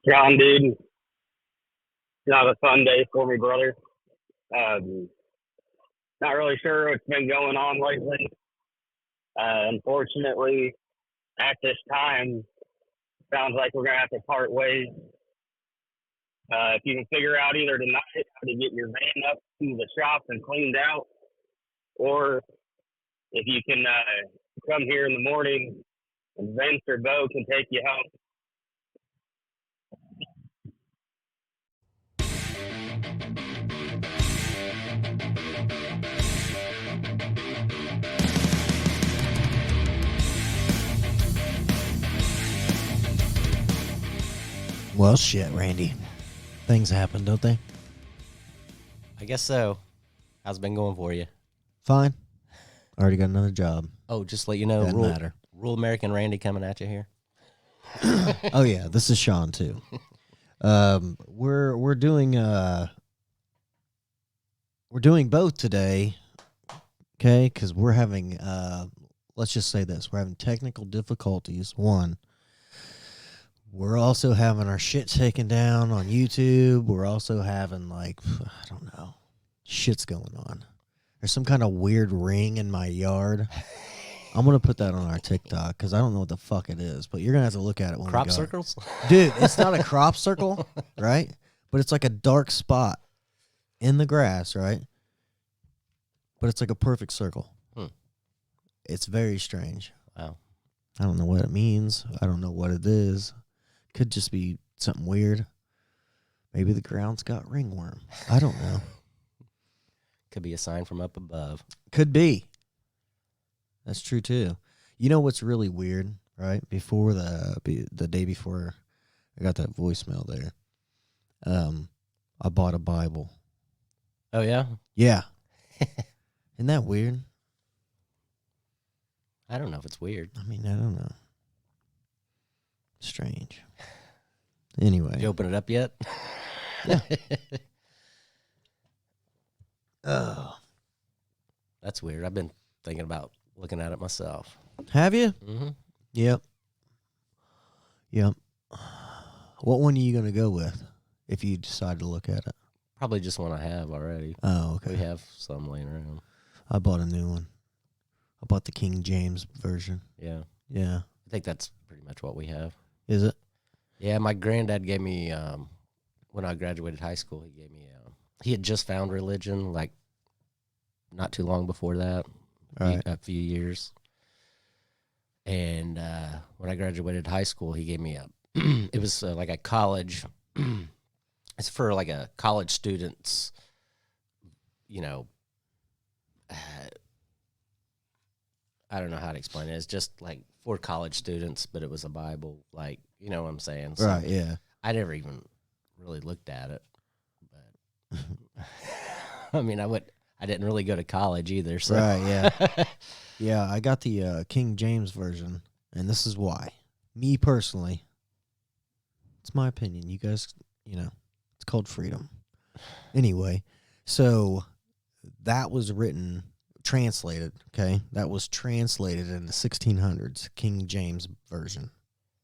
John, dude, not a fun day for me, brother. Um, Not really sure what's been going on lately. Unfortunately, at this time, sounds like we're gonna have to part ways. If you can figure out either tonight how to get your van up to the shop and cleaned out, or if you can come here in the morning and Vince or Bo can take you home. Well, shit, Randy. Things happen, don't they? I guess so. How's it been going for you? Fine. Already got another job. Oh, just let you know, Doesn't matter. Rural American Randy coming at you here. Oh yeah, this is Sean too. We're doing both today, okay? Because we're having let's just say this: we're having technical difficulties. One, we're also having our shit taken down on YouTube. We're also having I don't know, shit's going on. There's some kind of weird ring in my yard. I'm going to put that on our TikTok because I don't know what the fuck it is, but you're going to have to look at it when Crop we go. circles? Dude, it's not a crop circle, right? But it's like a dark spot in the grass, right? But it's like a perfect circle. It's very strange. Wow. I don't know what it means. I don't know what it is. Could just be something weird. Maybe the ground's got ringworm. I don't know. Could be a sign from up above. Could be. That's true too. You know what's really weird, right? Before the day before I got that voicemail there, I bought a Bible. Oh, yeah? Yeah. Isn't that weird? I don't know if it's weird. I mean, I don't know. Strange. Anyway. Did you open it up yet? Yeah. Oh. That's weird. I've been thinking about looking at it myself. Have you? Mm-hmm. Yep. What one are you going to go with if you decide to look at it? Probably just one I have already. Oh, okay. We have some laying around. I bought a new one. I bought the King James version. Yeah. Yeah. I think that's pretty much what we have. Is it? Yeah, my granddad gave me, when I graduated high school, he gave me, he had just found religion, like, not too long before that, Right. a few years. And when I graduated high school, he gave me it was like a college, it's for like a college student's, I don't know how to explain it. It's just like for college students, but it was a Bible, like, you know what I'm saying? So Right, yeah. I never even really looked at it, but I mean, I didn't really go to college either. So. Right, yeah. Yeah, I got the King James version, and this is why. Me personally, it's my opinion. You guys, it's called freedom. Anyway, so that was translated, okay? That was translated in the 1600s, King James version,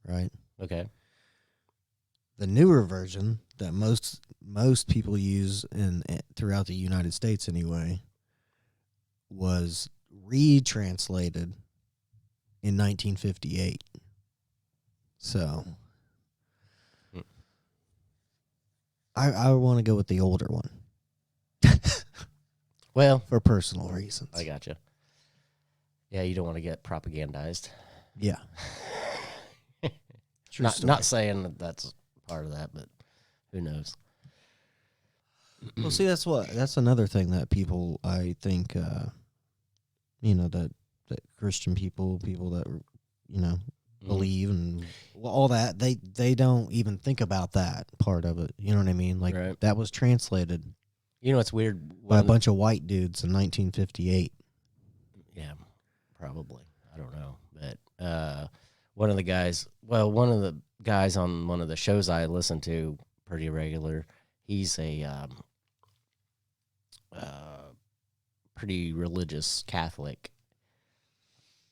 right? Okay. The newer version that most people use throughout the United States anyway was retranslated in 1958. So I want to go with the older one. Well, for personal reasons. I gotcha. Yeah, you don't want to get propagandized. Yeah. Not saying that that's part of that, but who knows? Well, see, that's another thing that people, I think, that Christian people that, believe and all that, they don't even think about that part of it. You know what I mean? Like, right. That was translated. You know, it's weird. By a bunch of white dudes in 1958. Yeah, probably. I don't know. But one of the guys on one of the shows I listen to pretty regular, he's a pretty religious Catholic.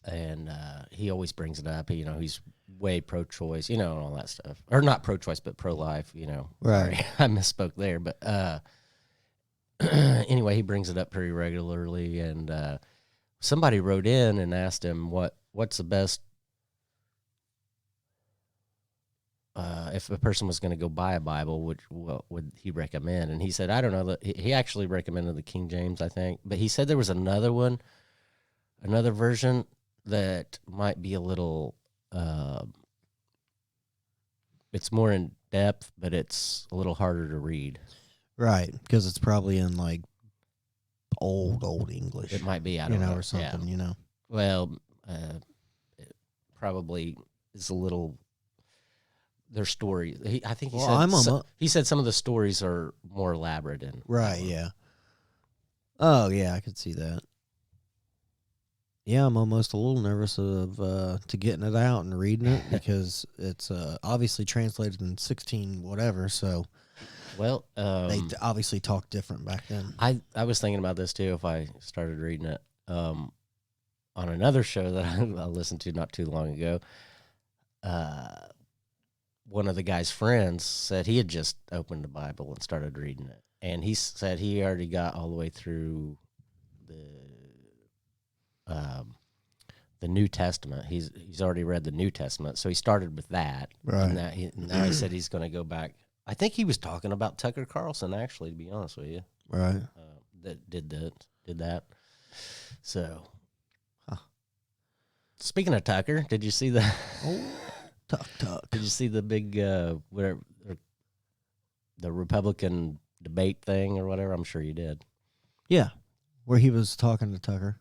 And he always brings it up. He's way pro-choice, and all that stuff. Or not pro-choice, but pro-life, Right. Sorry, I misspoke there. But anyway, he brings it up pretty regularly. And somebody wrote in and asked him what's the best, if a person was going to go buy a Bible, what would he recommend? And he said, I don't know. He actually recommended the King James, I think. But he said there was another version that might be a little, it's more in depth, but it's a little harder to read. Right, because it's probably in like old English. It might be, I don't know. Or something, Yeah. Well, it probably is a little, their story. I think he said some of the stories are more elaborate. Right, yeah. Oh, yeah, I could see that. Yeah, I'm almost a little nervous of to getting it out and reading it because it's obviously translated in 16 whatever, so well, they obviously talk different back then. I was thinking about this too if I started reading it on another show that I listened to not too long ago. One of the guy's friends said he had just opened the Bible and started reading it, and he said he already got all the way through the New Testament. He's already read the New Testament, so he started with that. Right. And now he said he's going to go back. I think he was talking about Tucker Carlson, actually, to be honest with you. Right. That did that. So, huh. Speaking of Tucker, did you see the? Oh, Tuck. Did you see the big whatever the Republican debate thing or whatever? I'm sure you did. Yeah, where he was talking to Tucker.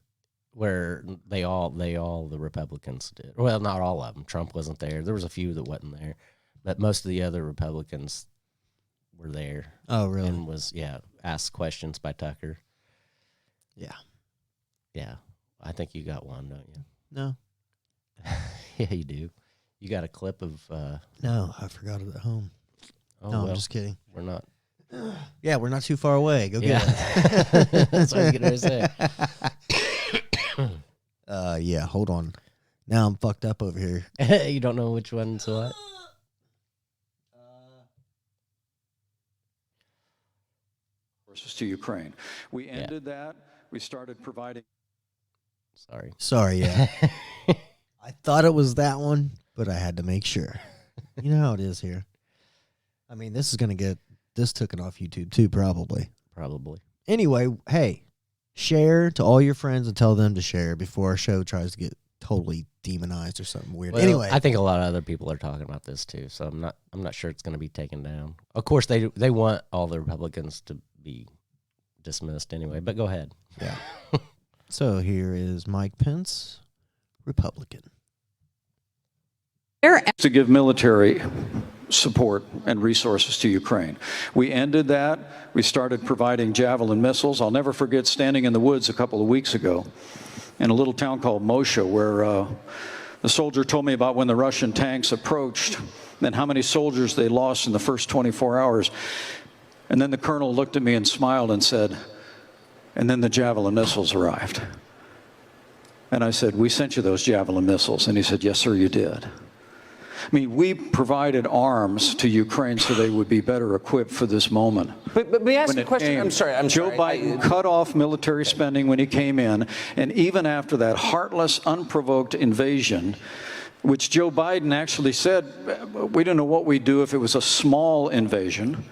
Where they all the Republicans did. Well, not all of them. Trump wasn't there. There was a few that wasn't there, but most of the other Republicans were there. Oh, really? And was asked questions by Tucker. Yeah. I think you got one, don't you? No. Yeah, you do. You got a clip of. No, I forgot it at home. Oh, no, well, I'm just kidding. We're not. Yeah, we're not too far away. Go get it. That's what I was going to say. Yeah, hold on. Now I'm fucked up over here. You don't know which one's what? Forces to Ukraine. We ended that. We started providing. Sorry, yeah. I thought it was that one, but I had to make sure. You know how it is here. I mean, this is going to get this taken off YouTube too, probably. Anyway, hey, share to all your friends and tell them to share before our show tries to get totally demonized or something weird. Well, anyway, I think a lot of other people are talking about this too, so I'm not sure it's going to be taken down. Of course, they want all the Republicans to be dismissed anyway, but go ahead. Yeah. So here is Mike Pence, Republican. To give military support and resources to Ukraine. We ended that. We started providing Javelin missiles. I'll never forget standing in the woods a couple of weeks ago in a little town called Moshe, where the soldier told me about when the Russian tanks approached and how many soldiers they lost in the first 24 hours. And then the colonel looked at me and smiled and said, and then the Javelin missiles arrived. And I said, we sent you those Javelin missiles. And he said, yes, sir, you did. I mean, we provided arms to Ukraine so they would be better equipped for this moment. But let me ask you a question. I'm sorry. Joe Biden cut off military spending when he came in, and even after that heartless, unprovoked invasion, which Joe Biden actually said, we don't know what we'd do if it was a small invasion.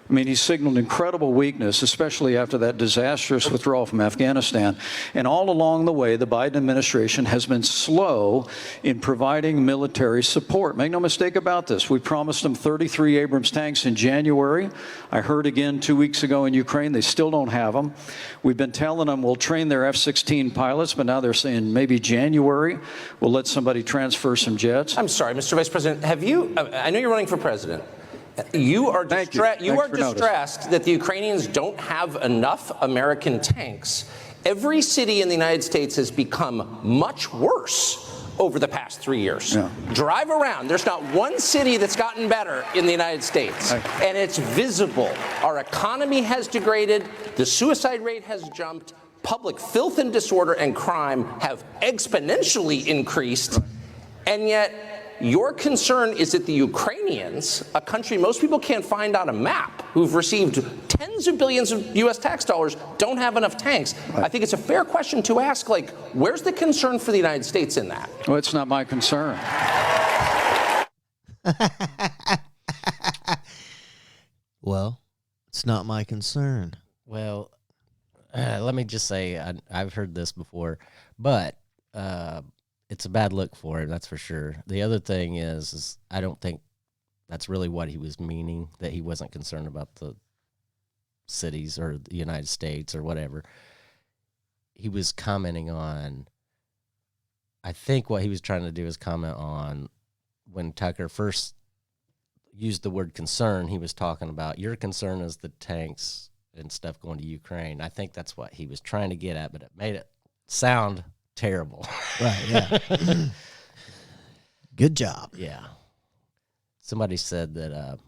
I mean, he signaled incredible weakness, especially after that disastrous withdrawal from Afghanistan. And all along the way, the Biden administration has been slow in providing military support. Make no mistake about this. We promised them 33 Abrams tanks in January. I heard again 2 weeks ago in Ukraine, they still don't have them. We've been telling them we'll train their F-16 pilots, but now they're saying maybe January we'll let somebody transfer some jets. I'm sorry, Mr. Vice President, have you, I know you're running for president. You are distressed that the Ukrainians don't have enough American tanks. Every city in the United States has become much worse over the past 3 years. Yeah. Drive around. There's not one city that's gotten better in the United States. And it's visible. Our economy has degraded. The suicide rate has jumped. Public filth and disorder and crime have exponentially increased. And yet, your concern is that the Ukrainians, a country most people can't find on a map, who've received tens of billions of U.S. tax dollars, don't have enough tanks. Right. I think it's a fair question to ask, like, where's the concern for the United States in that? Well, it's not my concern. Well, it's not my concern. Well, let me just say, I've heard this before, but it's a bad look for him, that's for sure. The other thing is I don't think that's really what he was meaning, that he wasn't concerned about the cities or the United States or whatever. He was commenting on, I think what he was trying to do is comment on when Tucker first used the word concern, he was talking about your concern is the tanks and stuff going to Ukraine. I think that's what he was trying to get at, but it made it sound terrible. Right, yeah. Good job. Yeah. Somebody said that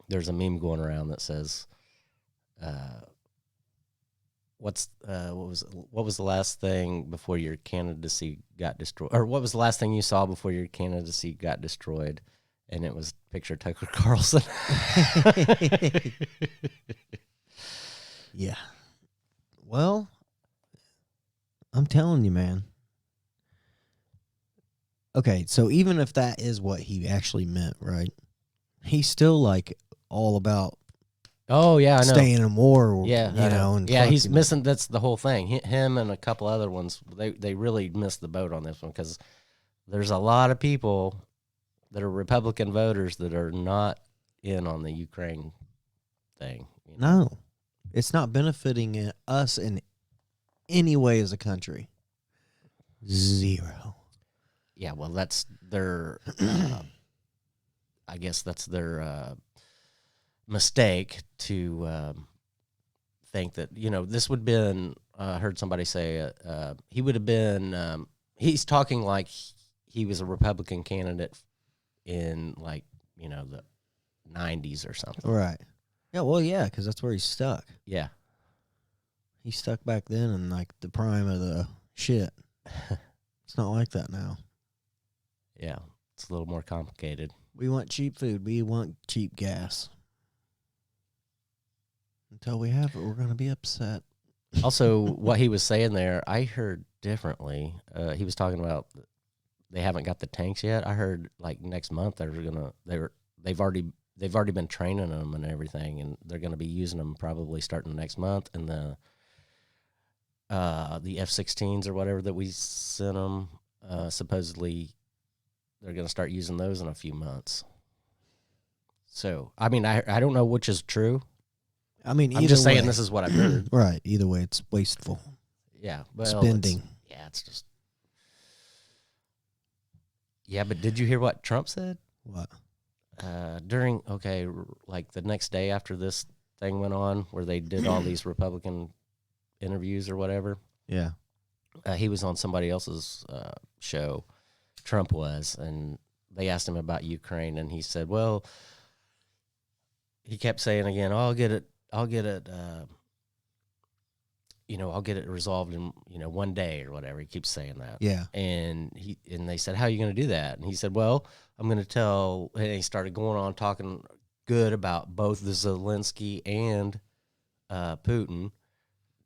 there's a meme going around that says, what was the last thing before your candidacy got destroyed? Or what was the last thing you saw before your candidacy got destroyed? And it was picture Tucker Carlson. Yeah. Well, I'm telling you, man. Okay, so even if that is what he actually meant, right? He's still like all about I know. Staying in war. Yeah, you know. And yeah, he's missing. That's the whole thing. Him and a couple other ones, they really missed the boat on this one because there's a lot of people that are Republican voters that are not in on the Ukraine thing. You know? No, it's not benefiting us in any way as a country. Zero. Yeah, well, that's their. I guess that's their mistake to think that this would have been. I heard somebody say he would have been. He's talking like he was a Republican candidate in the 90s or something. Right. Yeah. Well, yeah, because that's where he's stuck. Yeah. He's stuck back then in like the prime of the shit. It's not like that now. Yeah, it's a little more complicated. We want cheap food. We want cheap gas. Until we have it, we're going to be upset. Also, what he was saying there, I heard differently. He was talking about they haven't got the tanks yet. I heard like next month they've already been training them and everything, and they're going to be using them probably starting next month. And the F-16s or whatever that we sent them, supposedly they're going to start using those in a few months. So, I mean, I don't know which is true. I mean, I'm just saying this is what I've heard. Right. Either way, it's wasteful. Yeah. Well, spending. It's just. Yeah, but did you hear what Trump said? What? Like the next day after this thing went on where they did all these Republican interviews or whatever. Yeah. He was on somebody else's show, Trump was, and they asked him about Ukraine, and he said, well, he kept saying again, I'll get it, I'll get it resolved in, 1 day or whatever. He keeps saying that. Yeah. And they said, how are you going to do that? And he said, well, I'm going to tell, and he started going on talking good about both the Zelensky and Putin,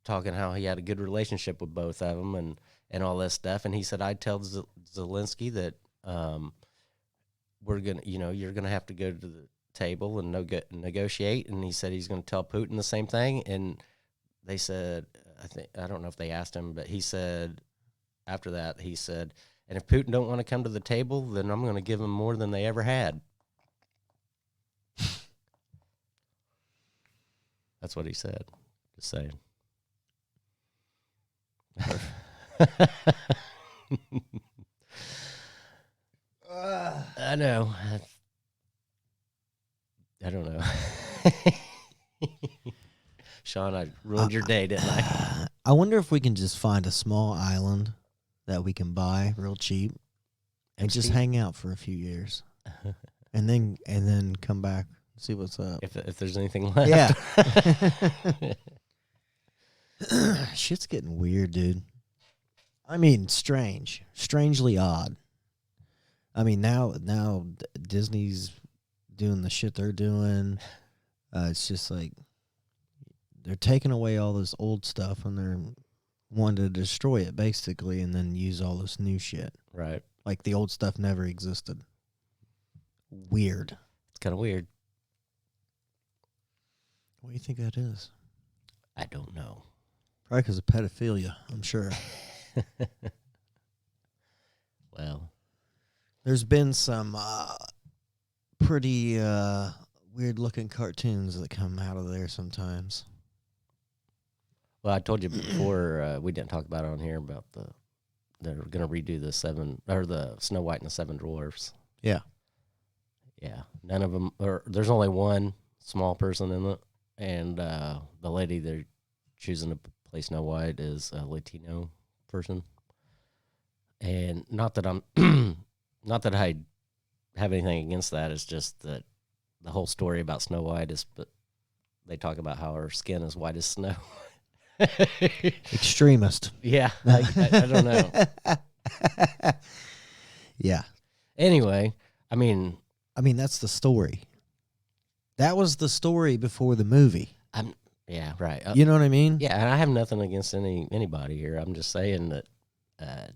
talking how he had a good relationship with both of them and all this stuff. And he said, I'd tell Zelensky that we're going to, you're going to have to go to the table and negotiate. And he said he's going to tell Putin the same thing. And they said, I don't know if they asked him, but he said after that, he said, and if Putin don't want to come to the table, then I'm going to give him more than they ever had. That's what he said. Just saying. I know. I don't know. Sean, I ruined your day, didn't I? I wonder if we can just find a small island that we can buy real cheap and just hang out for a few years, and then come back and see what's up. If there's anything left. Yeah. Shit's getting weird, dude. I mean, strangely odd. I mean, now Disney's doing the shit they're doing. It's just like they're taking away all this old stuff and they're wanting to destroy it basically, and then use all this new shit. Right. Like the old stuff never existed. Weird. It's kind of weird. What do you think that is? I don't know. Probably because of pedophilia, I'm sure. Well, There's been some pretty weird-looking cartoons that come out of there sometimes. well, I told you before we didn't talk about it on here about they're gonna redo the Snow White and the Seven Dwarfs. Yeah. Yeah, none of them, or there's only one small person in it, and the lady they're choosing to play Snow White is a Latino person. And not that I'm, not that I have anything against that. It's just that the whole story about Snow White is, but they talk about how her skin is white as snow. Extremist. Yeah, I don't know. Yeah. Anyway, I mean, that's the story. That was the story before the movie. yeah, right. You know what I mean? Yeah, and I have nothing against anybody here. I'm just saying that, I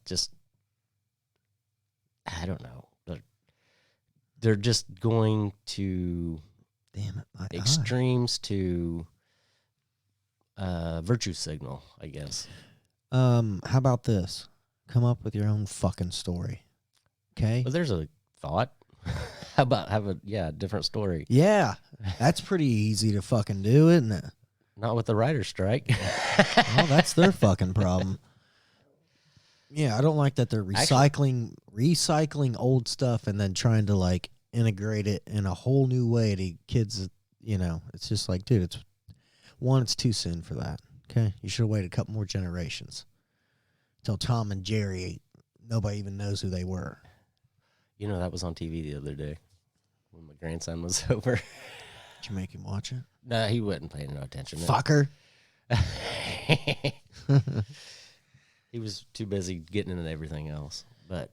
don't know. They're just going to Damn it. My eye. extremes to virtue signal, I guess. How about this? Come up with your own fucking story. Okay? But there's a thought. How about have a different story? Yeah. That's pretty easy to fucking do, isn't it? Not with the writer's strike. Well, that's their fucking problem. Yeah, I don't like that they're recycling old stuff and then trying to like integrate it in a whole new way to kids. You know, it's just like, dude, it's too soon for that. Okay, you should have waited a couple more generations till Tom and Jerry. Nobody even knows who they were. You know, that was on TV the other day when my grandson was over. Did you make him watch it? No, he wasn't paying no attention. Fucker. He was too busy getting into everything else. But,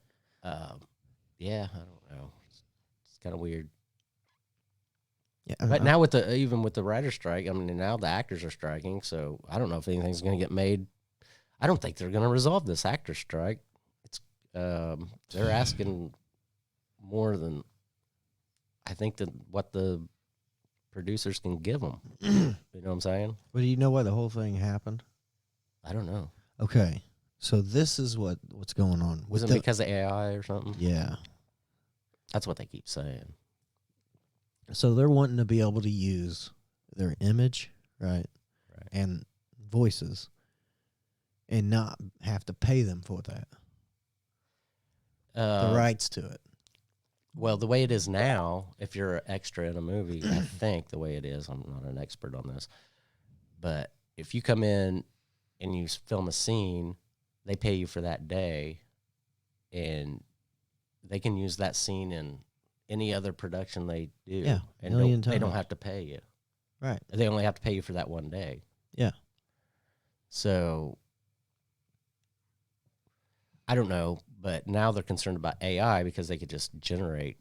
yeah, I don't know. It's kind of weird. Yeah, But now even with the writer's strike, I mean, now the actors are striking, so I don't know if anything's going to get made. I don't think they're going to resolve this actor strike. It's they're asking more than I think that what the producers can give them. You know what I'm saying? But do you know why the whole thing happened? I don't know. Okay, so this is what's going on. Was it because of AI or something? Yeah. That's what they keep saying. So they're wanting to be able to use their image, right, and voices, and not have to pay them for that. The rights to it. Well, the way it is now, if you're an extra in a movie, I think the way it is, I'm not an expert on this, but if you come in and you film a scene, they pay you for that day, and they can use that scene in any other production they do. Yeah, and they don't have to pay you. Right. They only have to pay you for that one day. Yeah. So I don't know, but now they're concerned about AI because they could just generate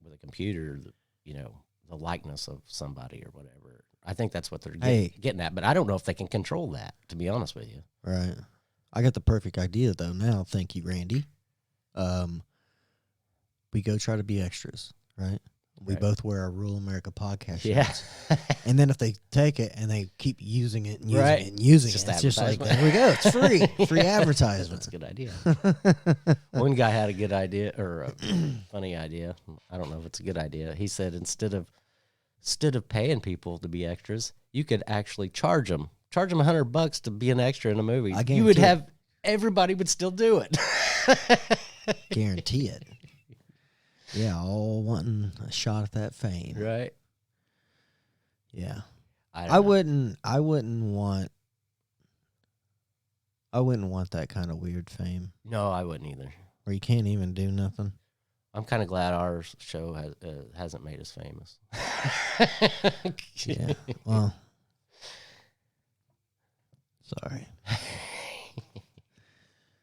with a computer, the likeness of somebody or whatever. I think that's what they're getting at, but I don't know if they can control that, to be honest with you. Right. I got the perfect idea, though, now. Thank you, Randy. We go try to be extras, right? We both wear our Rural America podcast shirts. Yeah. And then if they take it and they keep using it and using Right. it and using It's it, just it's just like, advertisement. there we go. It's free. Free advertisement. That's a good idea. One guy had a good idea, or a funny idea. I don't know if it's a good idea. He said instead of paying people to be extras, you could actually charge them $100 to be an extra in a movie. You would have everybody would still do it. Guarantee it. Yeah, all wanting a shot at that fame. Right. Yeah. I wouldn't want that kind of weird fame No, I wouldn't either. where you can't even do nothing. I'm kind of glad our show hasn't made us famous. Yeah. Well, sorry.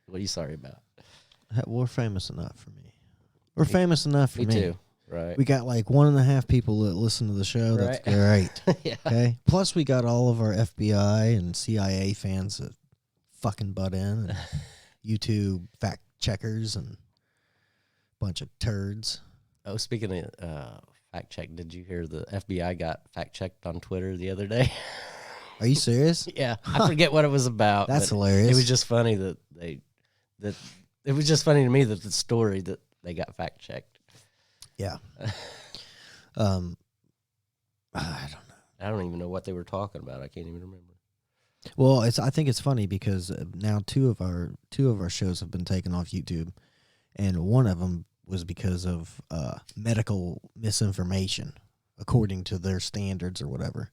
What are you sorry about? We're famous enough for me. We're famous enough for Me me. too. Right. We got like 1.5 people that listen to the show. That's Right. great. Yeah. Okay. Plus, we got all of our FBI and CIA fans that fucking butt in, and YouTube fact checkers and a bunch of turds. Oh, speaking of fact check, did you hear the FBI got fact checked on Twitter the other day? Are you serious? Yeah, I forget what it was about. That's but hilarious. It was just funny that it was just funny to me that the story that they got fact checked. Yeah. I don't know. I don't even know what they were talking about. I can't even remember. Well, I think it's funny because now two of our shows have been taken off YouTube, and one of them was because of medical misinformation, according to their standards or whatever.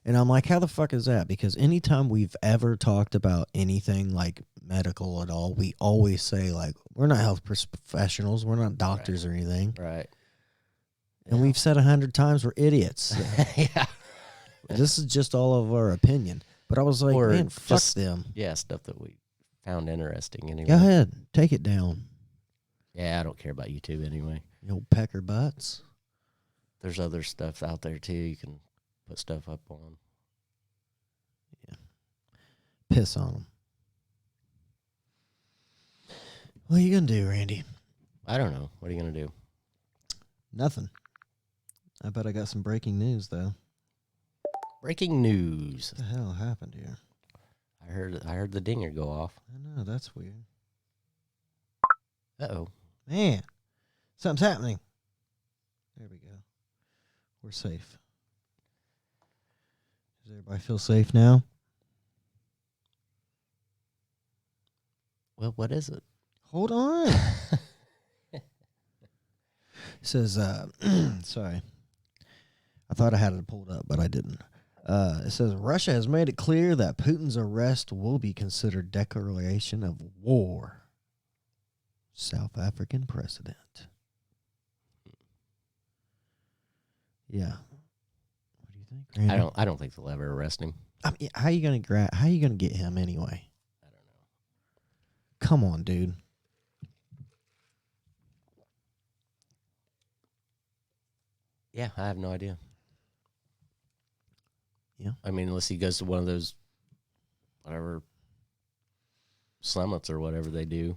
And I'm like, how the fuck is that? Because anytime we've ever talked about anything like medical at all, we always say like, we're not health professionals, we're not doctors or anything. Right. And we've said 100 times we're idiots. Yeah. This is just all of our opinion. But I was like, Or man, fuck just- them. Yeah, stuff that we found interesting anyway. Go ahead, take it down, Yeah, I don't care about YouTube anyway. you old pecker butts. There's other stuff out there too. You can put stuff up on. Piss on them. What are you gonna do, Randy? I don't know. What are you gonna do? Nothing. I bet I got some breaking news though. Breaking news. What the hell happened here? I heard the dinger go off. I know, that's weird. Uh-oh. Man, something's happening. There we go. We're safe. Does everybody feel safe now? Well, what is it? Hold on. It says, sorry. I thought I had it pulled up, but I didn't. It says, Russia has made it clear that Putin's arrest will be considered declaration of war. South African president. Yeah. What do you think, Randy? I don't think they'll ever arrest him. I mean, how you gonna get him anyway? I don't know. Come on, dude. Yeah, I have no idea. Yeah. I mean, unless he goes to one of those whatever summits or whatever they do.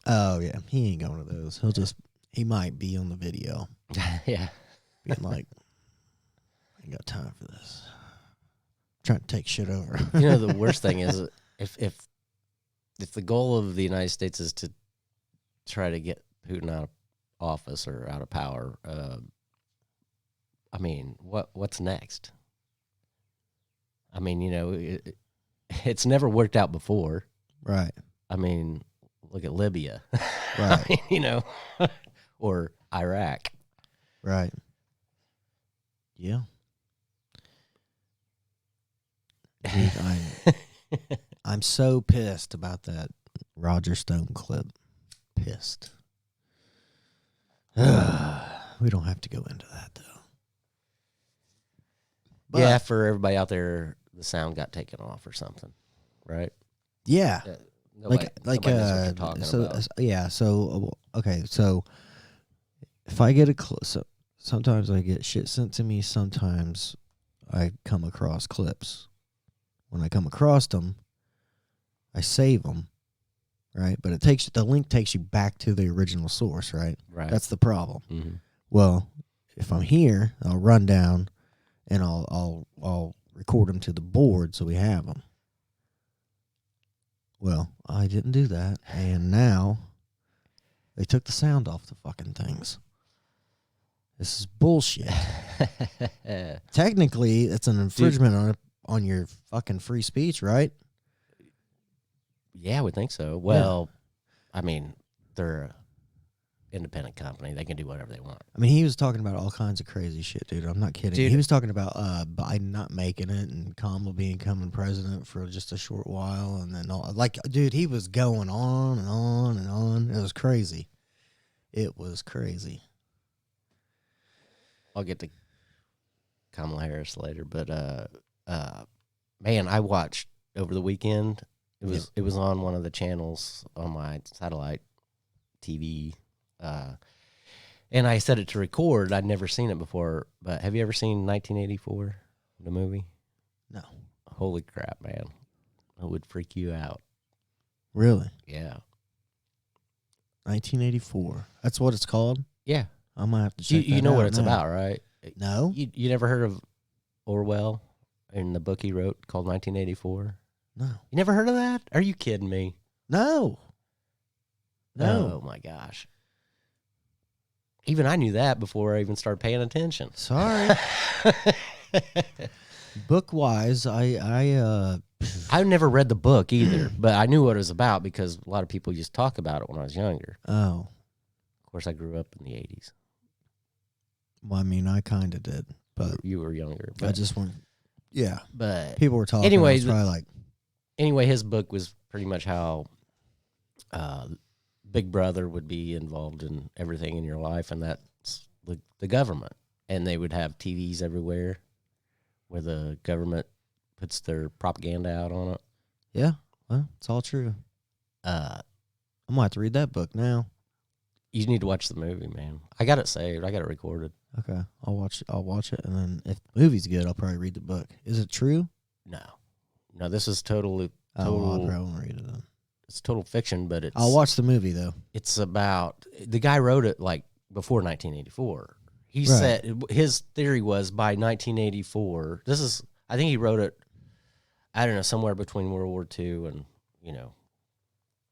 Oh yeah, he ain't going to those. He might be on the video, Yeah. being like, I ain't got time for this. Trying to take shit over. You know, the worst thing is if the goal of the United States is to try to get Putin out of office or out of power, I mean, what's next? I mean, you know, it's never worked out before. Right. I mean, look at Libya. Right. I mean, you know, or Iraq. Right. Yeah. Dude, I'm so pissed about that Roger Stone clip. Pissed. We don't have to go into that though. But, Yeah, for everybody out there, the sound got taken off or something, right? Yeah. Nobody knows what you're like talking so about. yeah, so okay, so if I get sometimes I get shit sent to me, sometimes I come across clips. When I come across them, I save them, right? But the link takes you back to the original source, right? Right. That's the problem. Mm-hmm. Well, if I'm here, I'll run down and I'll record them to the board so we have them. Well, I didn't do that, and now they took the sound off the fucking things. This is bullshit. Technically, it's an infringement on your fucking free speech, right? Yeah, I would think so. Well, I mean, they're an independent company. They can do whatever they want. I mean, he was talking about all kinds of crazy shit, dude. I'm not kidding. Dude. He was talking about Biden not making it and Kamala becoming president for just a short while, and then dude, he was going on and on and on. It was crazy. It was crazy. I'll get to Kamala Harris later, but man, I watched over the weekend. It was on one of the channels on my satellite TV. And I set it to record. I'd never seen it before, but have you ever seen 1984, the movie? No. Holy crap, man. It would freak you out. Really? Yeah. 1984. That's what it's called? Yeah. I might have to check You that know what out it's now. about, right? No? You never heard of Orwell in the book he wrote called 1984? No. You never heard of that? Are you kidding me? No. Oh, my gosh. Even I knew that before I even started paying attention. Sorry. Book-wise, I never read the book either, but I knew what it was about because a lot of people used to talk about it when I was younger. Oh. Of course, I grew up in the 80s. Well, I mean, I kind of did, but You were younger. I just want, yeah. But People were talking. Anyway, I was probably like, anyway, his book was pretty much how Big Brother would be involved in everything in your life, and that's the government. And they would have TVs everywhere where the government puts their propaganda out on it. yeah, well, it's all true. I'm going to have to read that book now. You need to watch the movie, man. I got it saved. I got it recorded. Okay, I'll watch it, and then if the movie's good, I'll probably read the book. Is it true? No, this is total. Oh, well, I probably won't read it then. It's total fiction, but it's. I'll watch the movie though. It's about the guy wrote it like before 1984. He Right. said his theory was by 1984. I think he wrote it. I don't know, somewhere between World War II and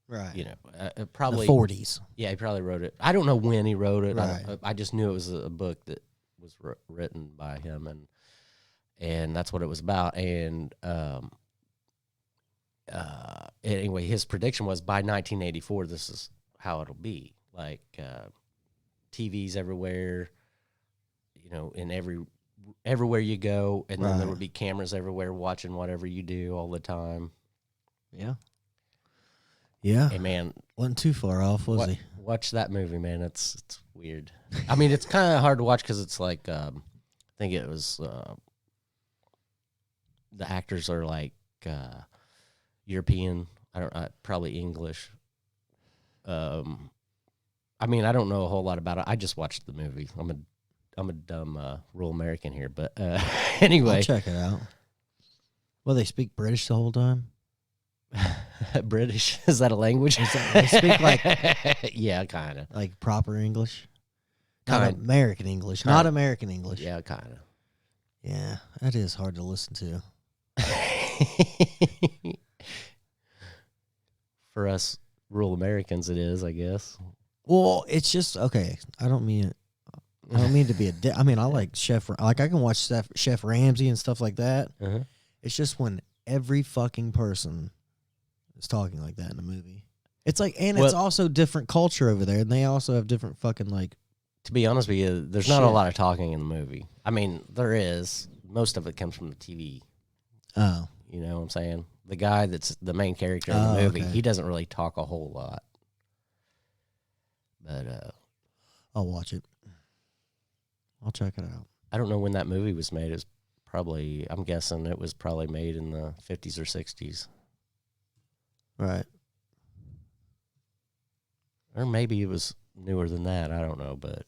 Right. probably the 40s. Yeah, he probably wrote it. I don't know when he wrote it. Right. I just knew it was a book that was written by him, and that's what it was about. And anyway, his prediction was by 1984, this is how it'll be. Like TVs everywhere, in everywhere you go, and then there Right. would be cameras everywhere watching whatever you do all the time. Yeah. Yeah. Hey, man, Wasn't too far off, was he? watch that movie, man. It's weird. I mean, it's kind of hard to watch because it's like I think it was the actors are like European. Probably English. I mean, I don't know a whole lot about it. I just watched the movie. I'm a dumb rural American here, but anyway, I'll check it out. Well, they speak British the whole time. British, is that a language? They speak like yeah, kind of. like proper English, not Kind. American English, Kind. not American English. Yeah, kind of. Yeah, that is hard to listen to. For us rural Americans, it is, I guess. Well, it's just okay. I don't mean to be I mean, I like I can watch Chef Ramsay and stuff like that. Uh-huh. It's just when every fucking person is talking like that in the movie. It's like, and it's Well- also different culture over there, and they also have different fucking like. To be honest with you, there's not a Shit. lot of talking in the movie. I mean, there is. Most of it comes from the TV. Oh, You know what I'm saying? The guy that's the main character in Oh, the movie, okay. he doesn't really talk a whole lot. But I'll watch it. I'll check it out. I don't know when that movie was made. It's probably, I'm guessing it was probably made in the 50s or 60s. Right. Or maybe it was newer than that. I don't know. But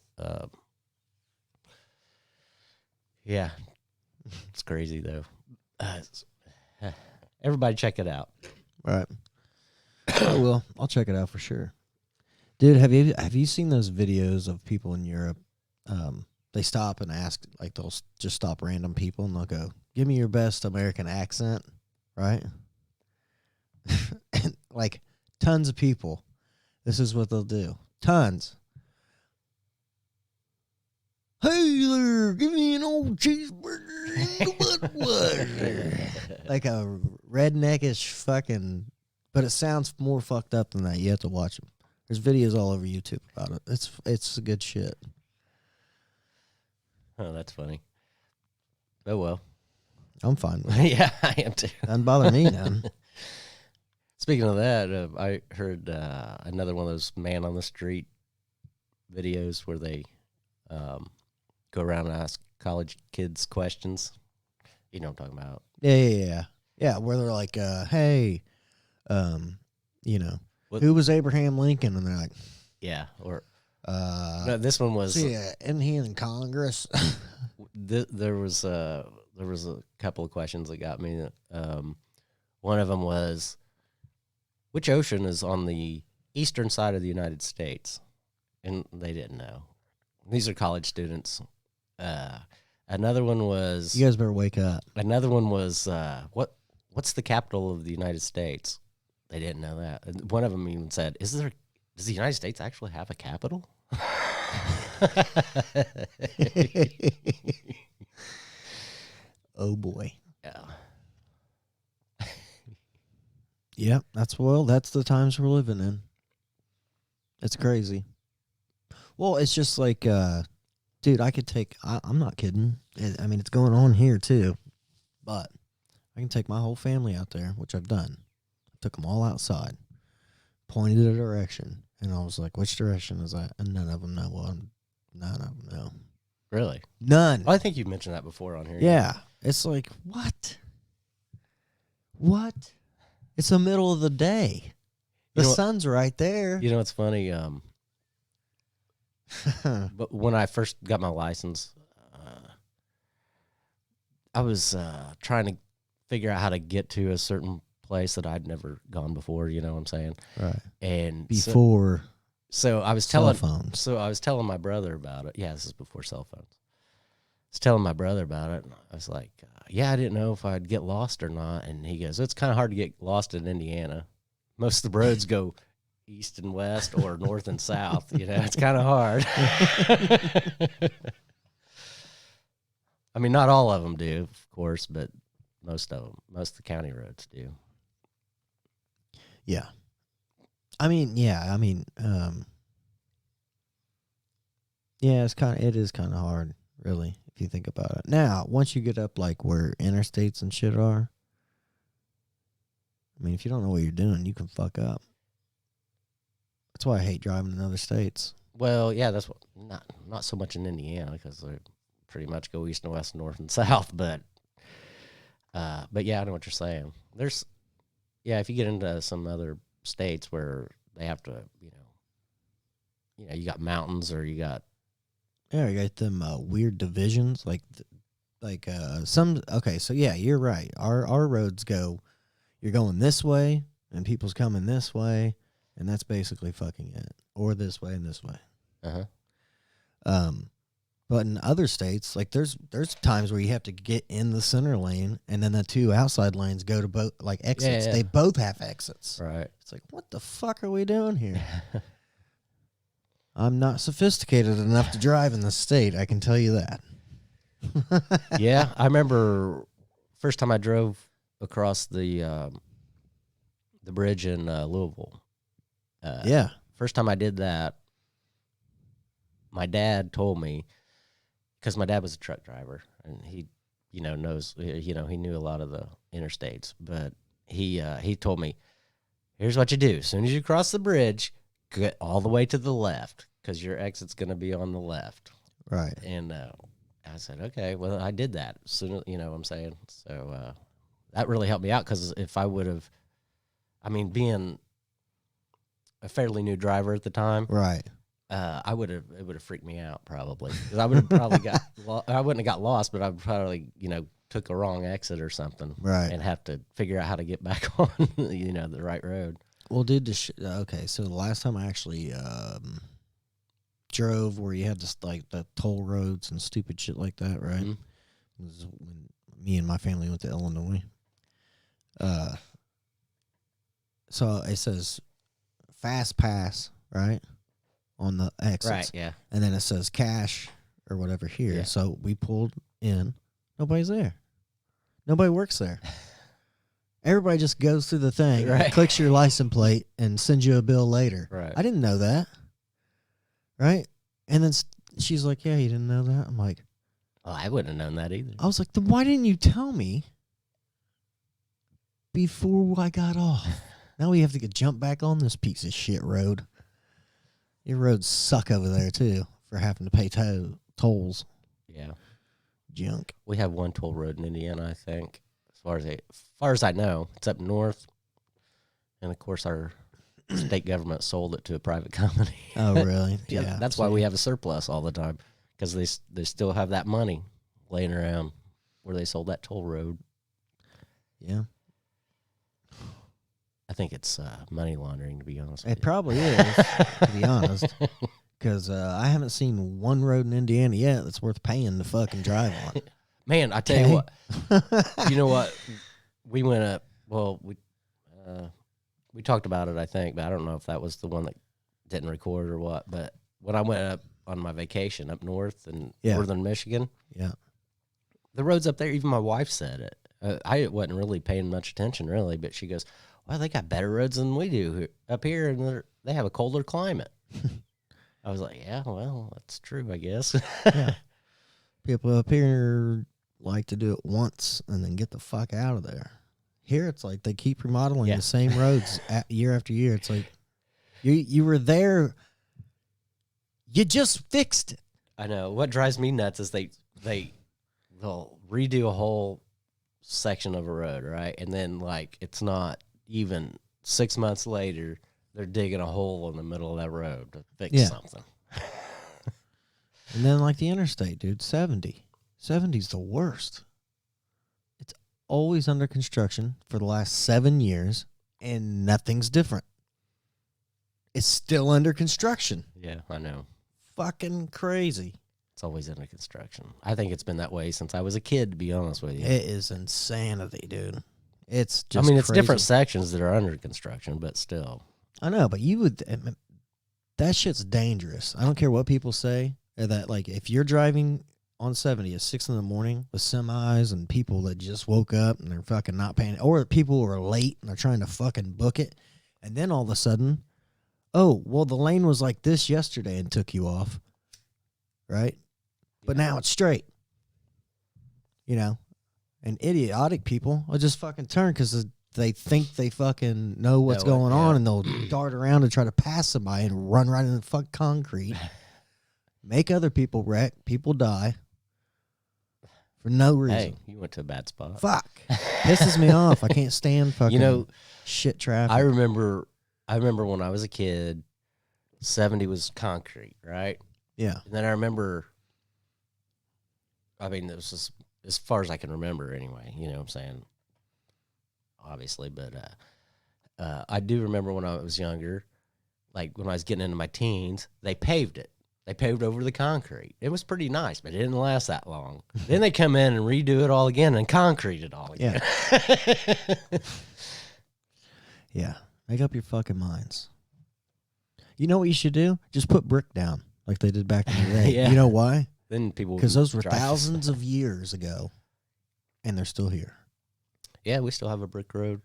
yeah, it's crazy, though. Everybody check it out. Right. I will. I'll check it out for sure. Dude, have you seen those videos of people in Europe? They stop and ask, like they'll just stop random people and they'll go, "Give me your best American accent," right? And like tons of people, this is what they'll do. Tons. Hey there, give me an old cheeseburger and a Budweiser. Like a redneckish fucking, but it sounds more fucked up than that. You have to watch them. There's videos all over YouTube about it. It's good shit. Oh, that's funny. Oh, well. I'm fine with it. Yeah, I am too. Doesn't bother me none. Speaking of that, I heard another one of those man on the street videos where they go around and ask college kids questions. You know what I'm talking about. Yeah. Yeah, where they're like, hey, What- who was Abraham Lincoln? And they're like, Yeah, or No, this one was. Yeah, isn't he in Congress? There was a couple of questions that got me. One of them was, which ocean is on the eastern side of the United States? And they didn't know. These are college students. Another one was. You guys better wake up. Another one was what's the capital of the United States? They didn't know that. And one of them even said, does the United States actually have a capital? Oh boy. Yeah. Yeah, that's the times we're living in. It's crazy. Well, it's just like, dude, I'm not kidding. I mean, it's going on here too, but I can take my whole family out there, which I've done. I took them all outside, pointed a direction, and I was like, which direction is that? And none of them know. Well, none of them know. Really? None. Well, I think you've mentioned that before on here. Yeah. It's like, what? What? It's the middle of the day. The sun's right there. You know what's funny? But when I first got my license, I was trying to figure out how to get to a certain place that I'd never gone before. You know what I'm saying? Right. And before so I was cell telling phones. So I was telling my brother about it. Yeah, this is before cell phones. I was telling my brother about it, and I was like, yeah, I didn't know if I'd get lost or not. And he goes, it's kind of hard to get lost in Indiana. Most of the roads go east and west or north and south. You know, it's kind of hard. I mean, not all of them do, of course, but most of the county roads do. Yeah. I mean, yeah, it is kind of hard, really, if you think about it. Now, once you get up like where interstates and shit are, I mean, if you don't know what you're doing, you can fuck up. That's why I hate driving in other states. Well, yeah, that's what not so much in Indiana because they pretty much go east and west, north and south. But yeah, I know what you're saying. If you get into some other states where they have to, you got mountains or you got. Yeah, you got them weird divisions some. Okay, so yeah, you're right. Our roads go. You're going this way, and people's coming this way, and that's basically fucking it. Or this way and this way. But in other states, like there's times where you have to get in the center lane, and then the two outside lanes go to both exits. Yeah. They both have exits. Right. It's like, what the fuck are we doing here? I'm not sophisticated enough to drive in the state. I can tell you that. Yeah, I remember first time I drove across the bridge in Louisville. Yeah. First time I did that, my dad told me, because my dad was a truck driver, and he, he knew a lot of the interstates, but he told me, here's what you do. As soon as you cross the bridge, get all the way to the left, because your exit's going to be on the left. Right. And I said, okay, well, I did that. So, you know what I'm saying? So that really helped me out, because if I would have, being a fairly new driver at the time, right, it would have freaked me out probably, because I would have probably I wouldn't have got lost, but I would probably took a wrong exit or something, right, and have to figure out how to get back on the right road. Well, dude, okay, so the last time I actually drove where you had to the toll roads and stupid shit like that, right? Mm-hmm. Was when me and my family went to Illinois. So it says fast pass, right, on the exits. Right, yeah. And then it says cash or whatever here. Yeah. So we pulled in. Nobody's there. Nobody works there. Everybody just goes through the thing, right, clicks your license plate, and sends you a bill later. Right. I didn't know that. Right? And then she's like, yeah, you didn't know that? I'm like, oh, I wouldn't have known that either. I was like, then why didn't you tell me before I got off? Now we have to jump back on this piece of shit road. Your roads suck over there, too, for having to pay tolls. Yeah. Junk. We have one toll road in Indiana, I think, as far as I know. It's up north. And, of course, our state government sold it to a private company. Oh, really? Yeah. That's why we have a surplus all the time, because they still have that money laying around where they sold that toll road. Yeah. I think it's money laundering, to be honest. It probably is, to be honest. Because I haven't seen one road in Indiana yet that's worth paying to fucking drive on. Man, I tell you what. You know what? We went up. Well, we talked about it, I think, but I don't know if that was the one that didn't record or what. But when I went up on my vacation up north in northern Michigan, the roads up there, even my wife said it. I wasn't really paying much attention, really, but she goes, well, they got better roads than we do up here, and they have a colder climate. I was like, yeah, well, that's true, I guess. Yeah. People up here like to do it once and then get the fuck out of there. Here, it's like they keep remodeling the same roads year after year. It's like you were there, you just fixed it. I know. What drives me nuts is they'll redo a whole section of a road, right? And then, like, it's not even 6 months later, they're digging a hole in the middle of that road to fix something. And then, like, the interstate, dude, 70. 70's the worst. It's always under construction for the last 7 years, and nothing's different. It's still under construction. Yeah, I know. Fucking crazy. It's always under construction. I think it's been that way since I was a kid, to be honest with you. It is insanity, dude. It's just it's crazy. different sections that are under construction, but still. I know, but that shit's dangerous. I don't care what people say. That, like, if you're driving on 70 at 6 in the morning with semis and people that just woke up and they're fucking not paying, or people who are late and they're trying to fucking book it, and then all of a sudden, oh, well, the lane was like this yesterday and took you off, right? But now it's straight. You know? And idiotic people will just fucking turn because they think they fucking know what's going on, and they'll dart around and try to pass somebody and run right into the fucking concrete. Make other people wreck. People die for no reason. Hey, you went to a bad spot. Fuck. Pisses me off. I can't stand fucking shit traffic. I remember when I was a kid, 70 was concrete, right? Yeah. And then I remember, it was just, as far as I can remember anyway, you know what I'm saying? Obviously, but I do remember when I was younger, like when I was getting into my teens, they paved it. They paved over the concrete. It was pretty nice, but it didn't last that long. Then they come in and redo it all again and concrete it all again. Yeah. Yeah. Make up your fucking minds. You know what you should do? Just put brick down like they did back in the day. Yeah. You know why? Then people, because those were thousands of years ago, and they're still here. Yeah, we still have a brick road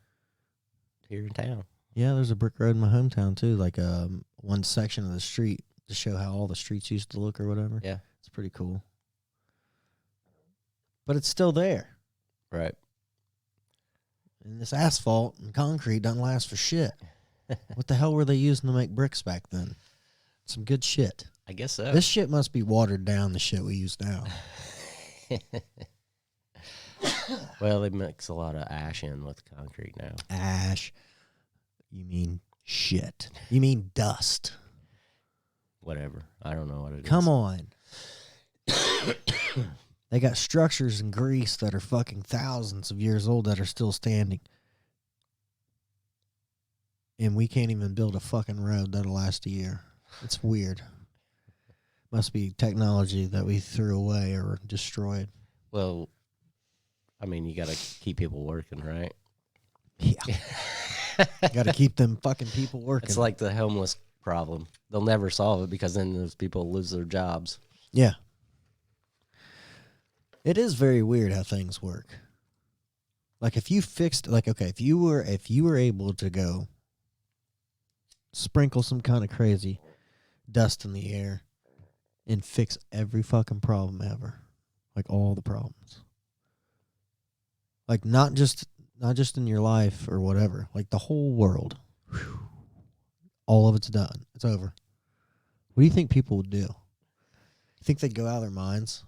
here in town. Yeah, there's a brick road in my hometown too, like one section of the street to show how all the streets used to look or whatever. Yeah. It's pretty cool. But it's still there. Right. And this asphalt and concrete doesn't last for shit. What the hell were they using to make bricks back then? Some good shit. I guess so. This shit must be watered down, the shit we use now. Well, they mix a lot of ash in with concrete now. Ash. You mean shit. You mean dust. Whatever. I don't know what it is. Come on. They got structures in Greece that are fucking thousands of years old that are still standing. And we can't even build a fucking road that'll last a year. It's weird. Must be technology that we threw away or destroyed. Well, you got to keep people working, right? Yeah. Got to keep them fucking people working. It's like the homeless problem. They'll never solve it because then those people lose their jobs. Yeah. It is very weird how things work. Like if you fixed, like, okay, if you were able to go sprinkle some kind of crazy dust in the air and fix every fucking problem ever, like all the problems, like not just in your life or whatever, like the whole world, whew, all of it's done, it's over. What do you think people would do? You think they'd go out of their minds?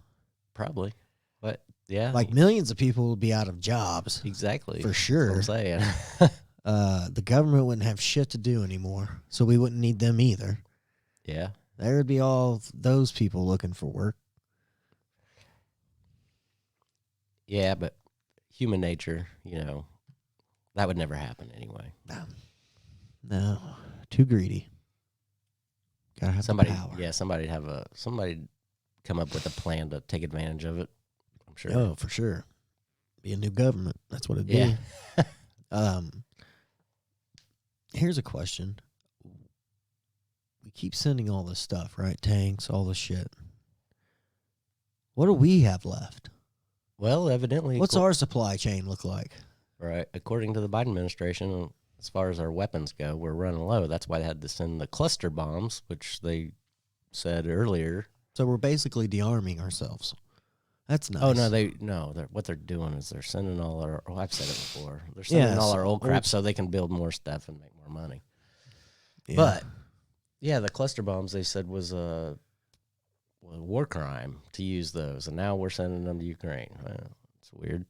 Probably. But yeah, like millions of people would be out of jobs. Exactly. For sure. That's what I'm saying. the government wouldn't have shit to do anymore, so we wouldn't need them either. Yeah. There would be all those people looking for work. Yeah, but human nature, that would never happen anyway. No, too greedy. Gotta have Somebody, the power. yeah, somebody come up with a plan to take advantage of it. I'm sure. Oh, for sure. Be a new government. That's what it'd Yeah. be. Here's a question. We keep sending all this stuff, right? Tanks, all this shit. What do we have left? Well, evidently, What's our supply chain look like? right? According to the Biden administration, as far as our weapons go, we're running low. That's why they had to send the cluster bombs, which they said earlier. So we're basically de-arming ourselves. That's nice. Oh no, what they're doing is they're sending all our. Oh, I've said it before. They're sending all our old crap so they can build more stuff and make more money. Yeah. But yeah, the cluster bombs they said was a war crime to use those, and now we're sending them to Ukraine. Well, it's weird.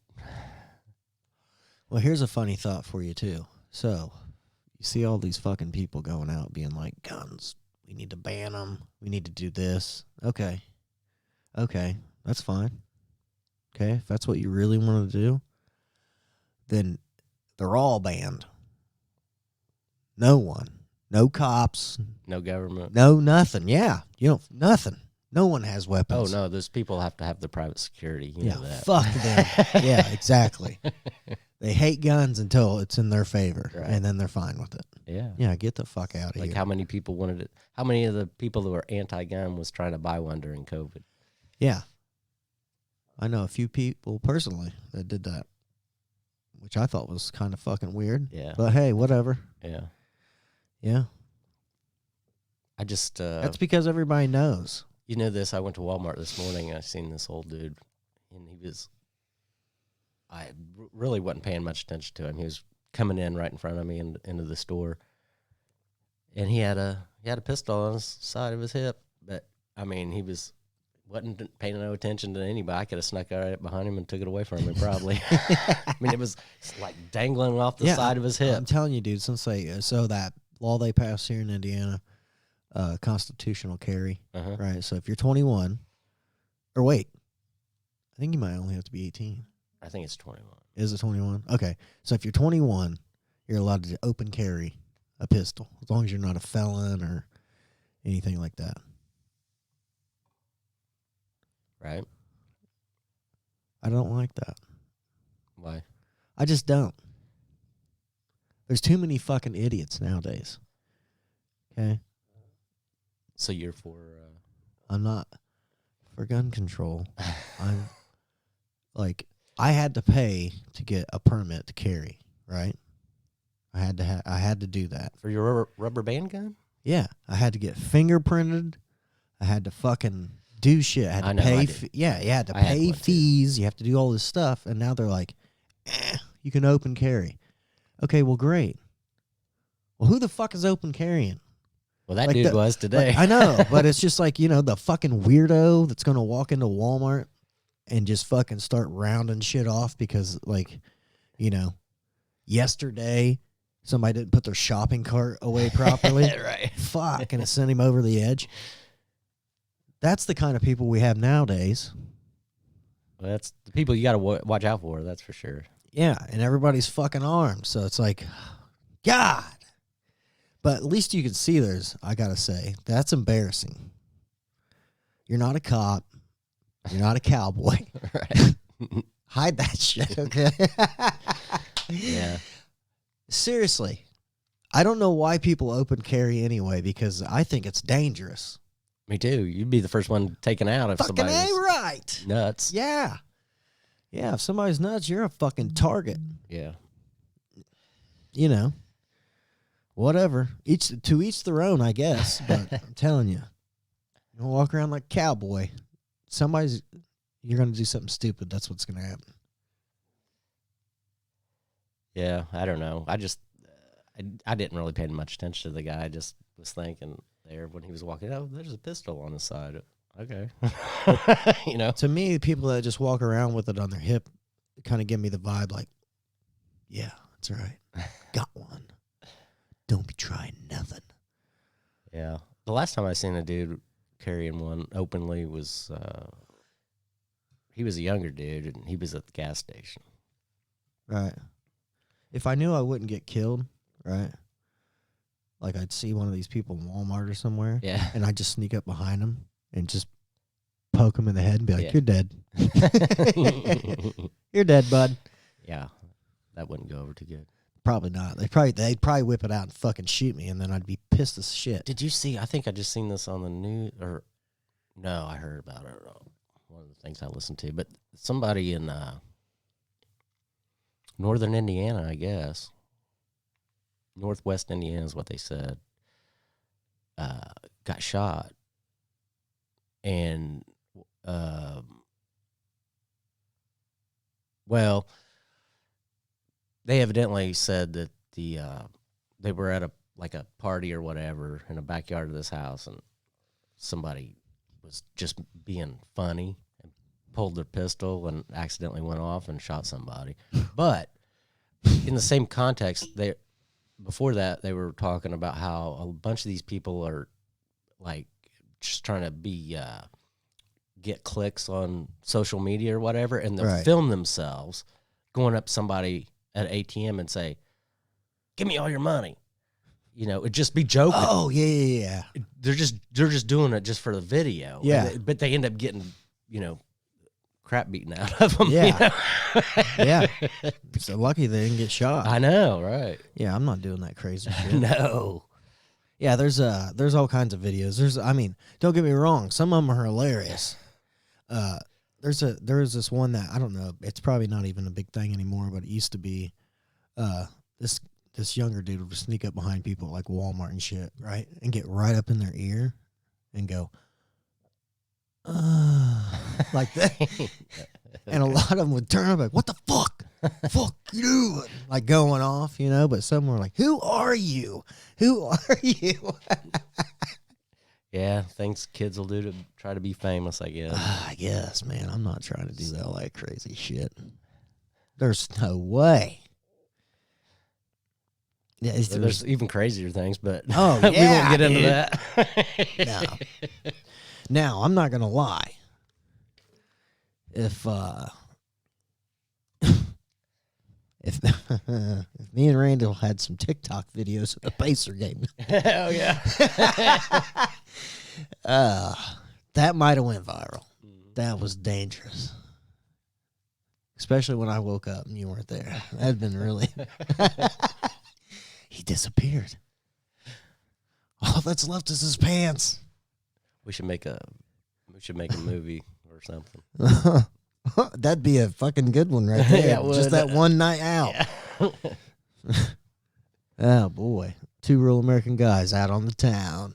Well, here's a funny thought for you, too. So, you see all these fucking people going out being like, guns, we need to ban them. We need to do this. Okay, that's fine. Okay, if that's what you really want to do, then they're all banned. No one. No cops. No government. No nothing. Yeah, nothing. No one has Oh weapons. no, those people have to have the private security. You know that. Fuck them. Yeah, exactly. They hate guns until it's in their favor, Right. and then they're fine with it. Yeah. Yeah, get the fuck out of Like here. how many people wanted it? How many of the people that were anti-gun was trying to buy one during COVID? Yeah. I know a few people personally that did that, which I thought was kind of fucking weird. Yeah. But hey, whatever. Yeah. Yeah. I just That's because everybody knows. you know this. I went to Walmart this morning. And I seen this old dude, and he was. I really wasn't paying much attention to him. He was coming in right in front of me into the store, and he had a pistol on his side of his hip. But I mean, he wasn't paying no attention to anybody. I could have snuck right behind him and took it away from him probably. I mean, it was like dangling off the side of his hip. I'm telling you, dude, since that law they passed here in Indiana, constitutional carry, Uh-huh. right? So if you're 21, or wait, I think you might only have to be 18. I think it's 21. Is it 21? Okay. So if you're 21, you're allowed to open carry a pistol, as long as you're not a felon or anything like that. Right? I don't like that. Why? I just don't. There's too many fucking idiots nowadays. Okay? So you're for I'm not for gun control. I'm like, I had to pay to get a permit to carry, right? I had to do that. for your rubber band gun? Yeah, I had to get fingerprinted. I had to fucking do shit. I had to I know, I pay. did. Yeah, you had to I had pay one, too. fees. You have to do all this stuff, and now they're like, you can open carry. Okay, well, great. Well, who the fuck is open carrying? Well, that Like dude the- was today. I know, but it's just like, the fucking weirdo that's gonna walk into Walmart and just fucking start rounding shit off because, like, yesterday somebody didn't put their shopping cart away properly. Right. Fuck, and it sent him over the edge. That's the kind of people we have nowadays. Well, that's the people you got to watch out for. That's for sure. Yeah, and everybody's fucking armed, so it's like, God. But at least you can see I gotta say, that's embarrassing. You're not a cop. You're not a cowboy. Right. Hide that shit, okay? Yeah. Seriously. I don't know why people open carry anyway, because I think it's dangerous. Me too. You'd be the first one taken out if Fucking somebody A was right. nuts. Yeah. Yeah, if somebody's nuts, you're a fucking target. Yeah. Whatever. To each their own, I guess. But I'm telling you, you don't walk around like a cowboy. You're going to do something stupid. That's what's going to happen. Yeah. I don't know. I just, I didn't really pay much attention to the guy. I just was thinking there when he was walking out, there's a pistol on his side. Okay. To me, people that just walk around with it on their hip kind of give me the vibe like, yeah, that's right. Got one. Don't be trying nothing. Yeah. The last time I seen a dude carrying one openly was he was a younger dude, and he was at the gas station. Right. If I knew I wouldn't get killed, right? Like I'd see one of these people in Walmart or somewhere, Yeah. and I'd just sneak up behind them and just poke him in the head and be like, Yeah. "You're dead. You're dead, bud." Yeah. That wouldn't go over too good. Probably not. They'd probably whip it out and fucking shoot me, and then I'd be pissed as shit. Did you see? I think I just seen this on the news, or no, I heard about it. One of the things I listened to, but somebody in northern Indiana, I guess, northwest Indiana is what they said, got shot, and well, they evidently said that they were at a party or whatever in the backyard of this house, and somebody was just being funny and pulled their pistol and accidentally went off and shot somebody. But in the same context, before that they were talking about how a bunch of these people are like just trying to get clicks on social media or whatever, and they'll Right. film themselves going up to somebody at an ATM and say, "Give me all your money." You know, it'd just be joking. Oh yeah. They're just doing it just for the video. Yeah. But they end up getting, crap beaten out of them. Yeah. Yeah. So lucky they didn't get shot. I know, right? Yeah, I'm not doing that crazy shit. No. Yeah, there's all kinds of videos. Don't get me wrong, some of them are hilarious. There is this one that I don't know. It's probably not even a big thing anymore, but it used to be. This younger dude would sneak up behind people like Walmart and shit, right, and get right up in their ear, and go, like that. And a lot of them would turn up like, "What the fuck? Fuck you doing?" Like going off, But some were like, "Who are you? Who are you?" Yeah, things kids will do to try to be famous, I guess. I guess, man. I'm not trying to do all that crazy shit. There's no way. Yeah, There's even crazier things, but Oh, we won't yeah, get into dude. that. No. Now, I'm not gonna lie. If if me and Randall had some TikTok videos of the Pacer game, Hell yeah. that might have went viral. That was dangerous. Especially when I woke up and you weren't there. That'd been really. He disappeared. All that's left is his pants. We should make a movie or something. That'd be a fucking good one right there. Yeah, it Just would. that one night out. Oh boy. 2 real American guys out on the town.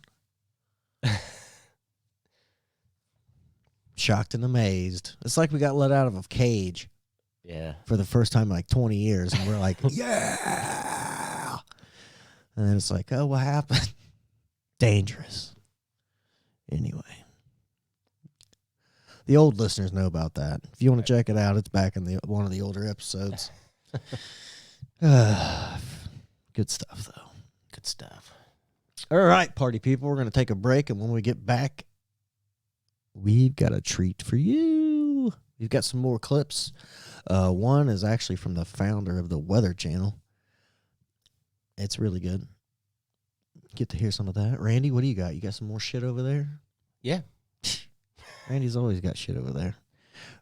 Shocked and amazed. It's like we got let out of a cage Yeah. for the first time in like 20 years, and we're like, yeah. And then it's like, oh, what happened? Dangerous. Anyway. The old listeners know about that. If you want to check it out, it's back in one of the older episodes. Good stuff, though. Good stuff. All right, party people, we're going to take a break, and when we get back, we've got a treat for you. We've got some more clips. One is actually from the founder of the Weather Channel. It's really good. Get to hear some of that. Randy, what do you got? You got some more shit over there? Yeah. Randy's always got shit over there.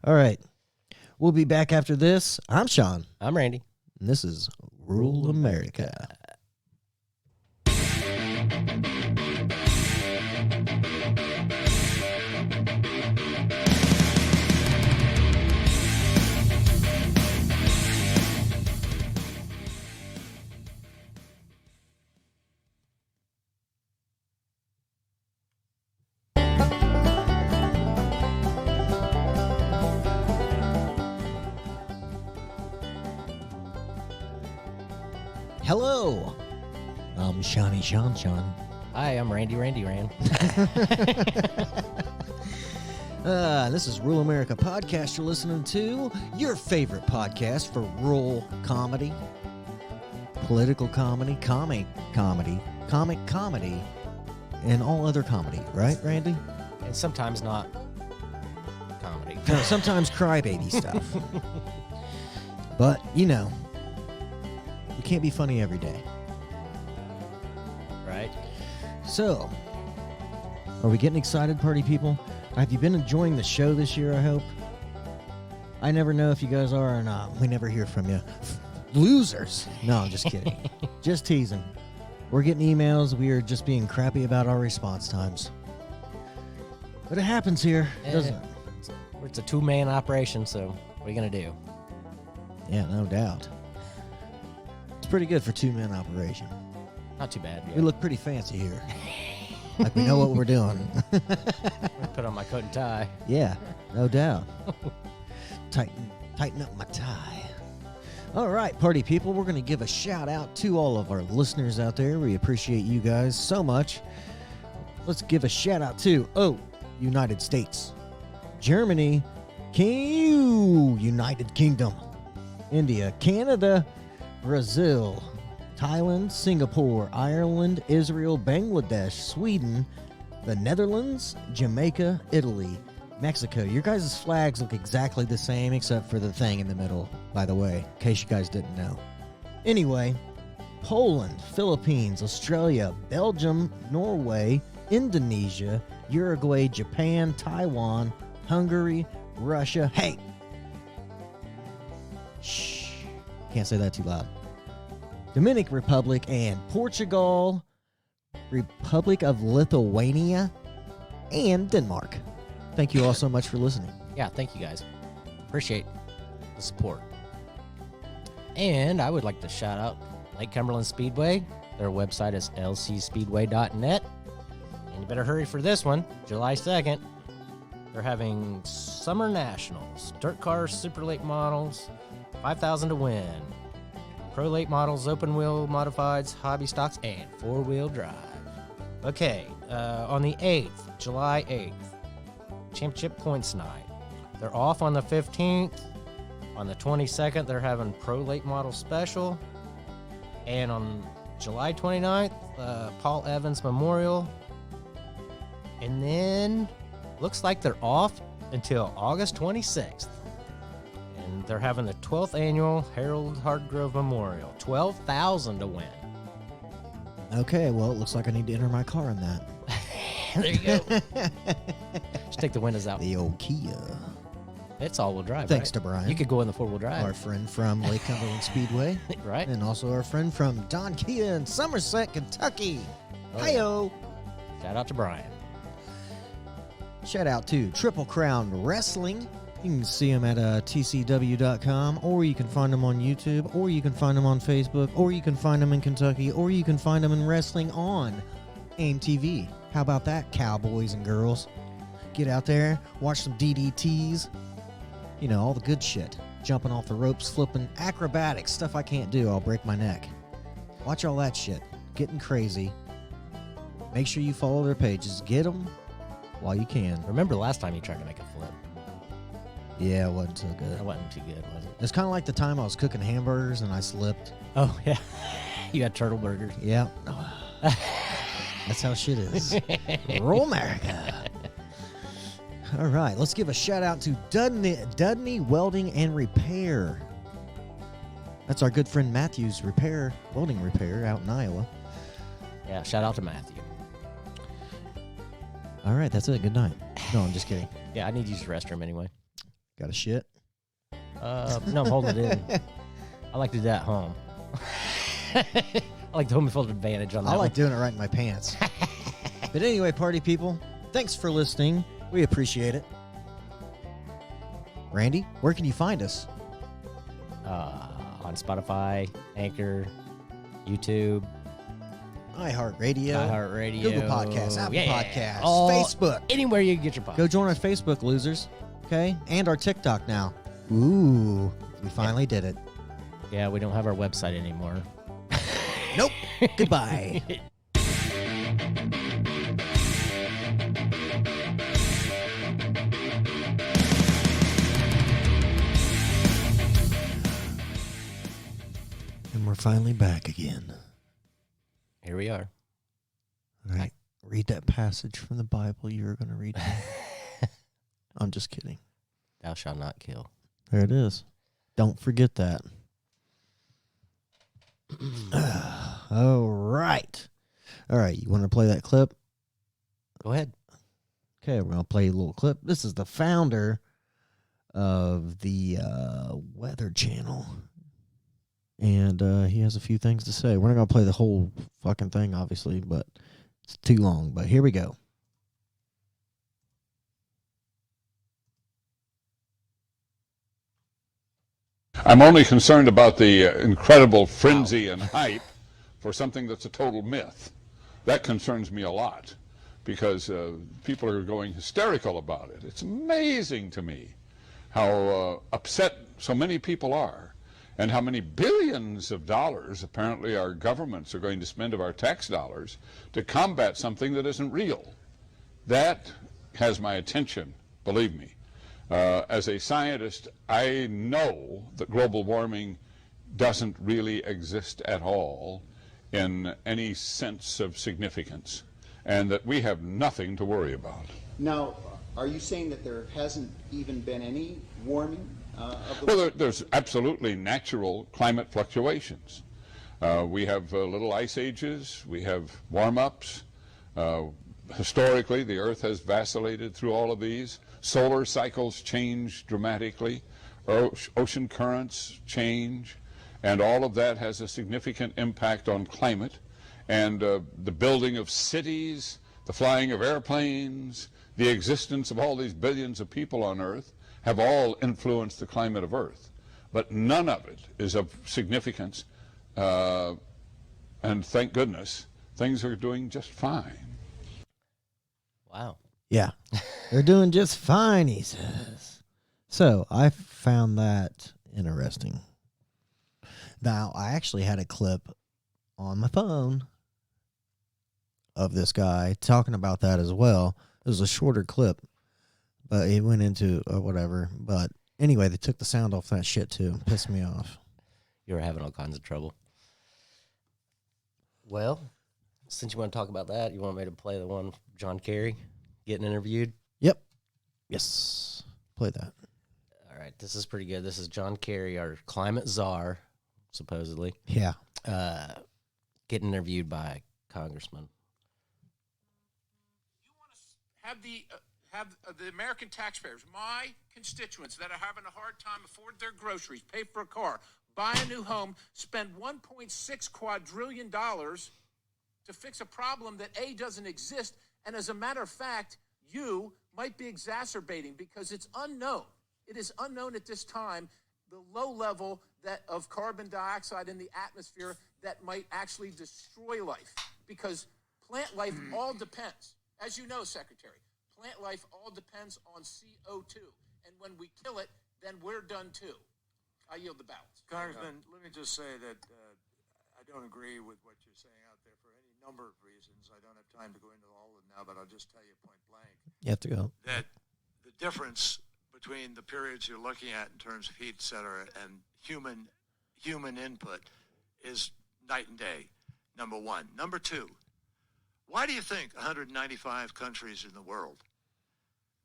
All right. We'll be back after this. I'm Sean, I'm Randy. and this is Rural America. Hello. I'm Shawnee Sean. Hi, I'm Randy Rand. This is Rural America Podcast. You're listening to your favorite podcast for rural comedy, political comedy, comic comedy, and all other comedy, right, Randy? And sometimes not comedy. No, sometimes crybaby stuff. But, you can't be funny every day. Right? So, are we getting excited, party people? Have you been enjoying the show this year, I hope? I never know if you guys are or not. We never hear from you. Losers. No, I'm just kidding. Just teasing. We're getting emails. We are just being crappy about our response times. But it happens here, doesn't it? It's a two-man operation, so what are you going to do? Yeah, no doubt. It's pretty good for two-man operation. Not too bad. Yeah. We look pretty fancy here. Like we know what we're doing. Put on my coat and tie. Yeah, no doubt. Tighten up my tie. All right, party people, we're going to give a shout out to all of our listeners out there. We appreciate you guys so much. Let's give a shout out to United States, Germany, United Kingdom, India, Canada, Brazil, Thailand, Singapore, Ireland, Israel, Bangladesh, Sweden, the Netherlands, Jamaica, Italy, Mexico. Your guys' flags look exactly the same except for the thing in the middle, by the way, in case you guys didn't know. Anyway, Poland, Philippines, Australia, Belgium, Norway, Indonesia, Uruguay, Japan, Taiwan, Hungary, Russia. Hey! Shh. Can't say that too loud. Dominican Republic and Portugal, Republic of Lithuania, and Denmark. Thank you all so much for listening. Yeah, thank you guys. Appreciate the support. And I would like to shout out Lake Cumberland Speedway. Their website is lcspeedway.net. And you better hurry for this one, July 2nd. They're having Summer Nationals, dirt cars, super late models, $5,000 to win. Pro late models, open wheel modifieds, hobby stocks, and four-wheel drive. Okay, on the 8th, July 8th, Championship Points Night. They're off on the 15th. On the 22nd, they're having Pro Late Model Special. And on July 29th, Paul Evans Memorial. And then looks like they're off until August 26th. And they're having the 12th annual Harold Hardgrove Memorial. $12,000 to win. Okay, well, it looks like I need to enter my car in that. There you go. Just take the windows out. The old Kia. It's all-wheel drive, Thanks right? to Brian. You could go in the four-wheel drive. Our friend from Lake Cumberland Speedway. Right. And also our friend from Don Kia in Somerset, Kentucky. Oh, Hi-yo. yeah. Shout out to Brian. Shout out to Triple Crown Wrestling. You can see them at tcw.com, or you can find them on YouTube, or you can find them on Facebook, or you can find them in Kentucky, or you can find them in wrestling on AIM TV. How about that, cowboys and girls? Get out there, watch some DDTs. You know, all the good shit. Jumping off the ropes, flipping, acrobatics, stuff I can't do. I'll break my neck. Watch all that shit. Getting crazy. Make sure you follow their pages. Get them while you can. Remember last time you tried to make a flip? Yeah, it wasn't so good. That wasn't too good, was it? It's kind of like the time I was cooking hamburgers and I slipped. Oh, yeah. You had turtle burgers. Yeah. That's how shit is. Roll America. All right, let's give a shout out to Dudney Welding and Repair. That's our good friend Matthew's welding repair out in Iowa. Yeah, shout out to Matthew. All right, that's it. Good night. No, I'm just kidding. Yeah, I need to use the restroom anyway. Got a shit? No, I'm holding it in. I like to do that at home. I like the home field advantage on that I like one. doing it right in my pants. But anyway, party people, thanks for listening. We appreciate it. Randy, where can you find us? On Spotify, Anchor, YouTube, iHeartRadio, Google Podcasts, Apple Podcasts, all- Facebook. Anywhere you can get your podcast. Go join our Facebook, losers. Okay? And our TikTok now. Ooh, we finally did it. Yeah, we don't have our website anymore. Nope. Goodbye. And we're finally back again. Here we are. All right. Read that passage from the Bible you were going to read. I'm just kidding. Thou shalt not kill. There it is. Don't forget that. All right. All right. You want to play that clip? Go ahead. Okay, we're going to play a little clip. This is the founder of the Weather Channel. And he has a few things to say. We're not going to play the whole fucking thing, obviously, but it's too long. But here we go. I'm only concerned about the incredible frenzy and hype for something that's a total myth. That concerns me a lot because people are going hysterical about it. It's amazing to me how upset so many people are and how many billions of dollars apparently our governments are going to spend of our tax dollars to combat something that isn't real. That has my attention, believe me. As a scientist, I know that global warming doesn't really exist at all in any sense of significance, and that we have nothing to worry about. Now, are you saying that there hasn't even been any warming of the Well, there's absolutely natural climate fluctuations. We have little ice ages, we have warm-ups. Historically, the Earth has vacillated through all of these. Solar cycles change dramatically. Ocean currents change. And all of that has a significant impact on climate. And the building of cities, the flying of airplanes, the existence of all these billions of people on Earth have all influenced the climate of Earth. But none of it is of significance. And thank goodness, things are doing just fine. Wow. Yeah. They're doing just fine, he says. So I found that interesting. Now, I actually had a clip on my phone of this guy talking about that as well. It was a shorter clip, but he went into whatever. But anyway, they took the sound off that shit too. Pissed me off. You were having all kinds of trouble. Well, since you want to talk about that, you want me to play the one John Kerry getting interviewed? Yep. Yes. Play that. All right, this is pretty good. This is John Kerry, our climate czar, supposedly, Yeah. getting interviewed by a congressman. You want to have the American taxpayers, my constituents that are having a hard time afford their groceries, pay for a car, buy a new home, spend $1.6 quadrillion to fix a problem that A, doesn't exist, and as a matter of fact, you might be exacerbating because it's unknown. It is unknown at this time the low level of carbon dioxide in the atmosphere that might actually destroy life, because plant life all depends, as you know, Secretary, plant life all depends on CO2, and when we kill it, then we're done too. I yield the balance. Congressman, let me just say that I don't agree with what you're saying out there for any number of reasons. I don't have time to go into all of them now, but I'll just tell you point blank. You have to go. That the difference between the periods you're looking at in terms of heat, et cetera, and human input is night and day, number one. Number two, why do you think 195 countries in the world,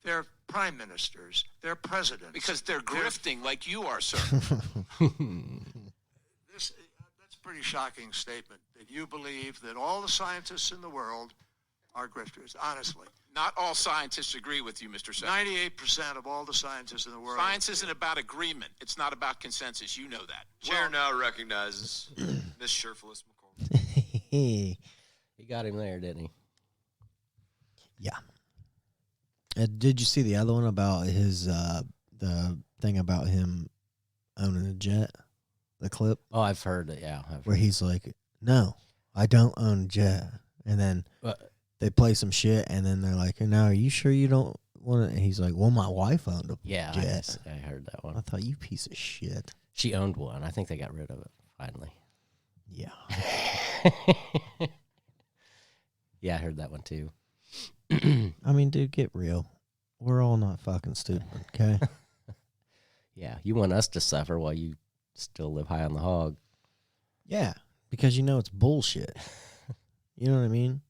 their prime ministers, their presidents... Because they're grifting like you are, sir. That's a pretty shocking statement, that you believe that all the scientists in the world are grifters, honestly. Not all scientists agree with you, Mr. Secretary. 98% of all the scientists in the world... Science isn't about agreement. It's not about consensus. You know that. Chair now recognizes Ms. Sherfullis McCormick. He got him there, didn't he? Yeah. Did you see the other one about his the thing about him owning a jet? The clip? Oh, I've heard it. Yeah, where he's like, "No, I don't own a jet," and then they play some shit, and then they're like, "Now, are you sure you don't want it?" And he's like, "Well, my wife owned a jet." I heard that one. I thought, you piece of shit. She owned one. I think they got rid of it finally. Yeah. Yeah, I heard that one too. I mean, dude, get real. We're all not fucking stupid, okay? Yeah, you want us to suffer while you still live high on the hog. Yeah, because you know it's bullshit. You know what I mean?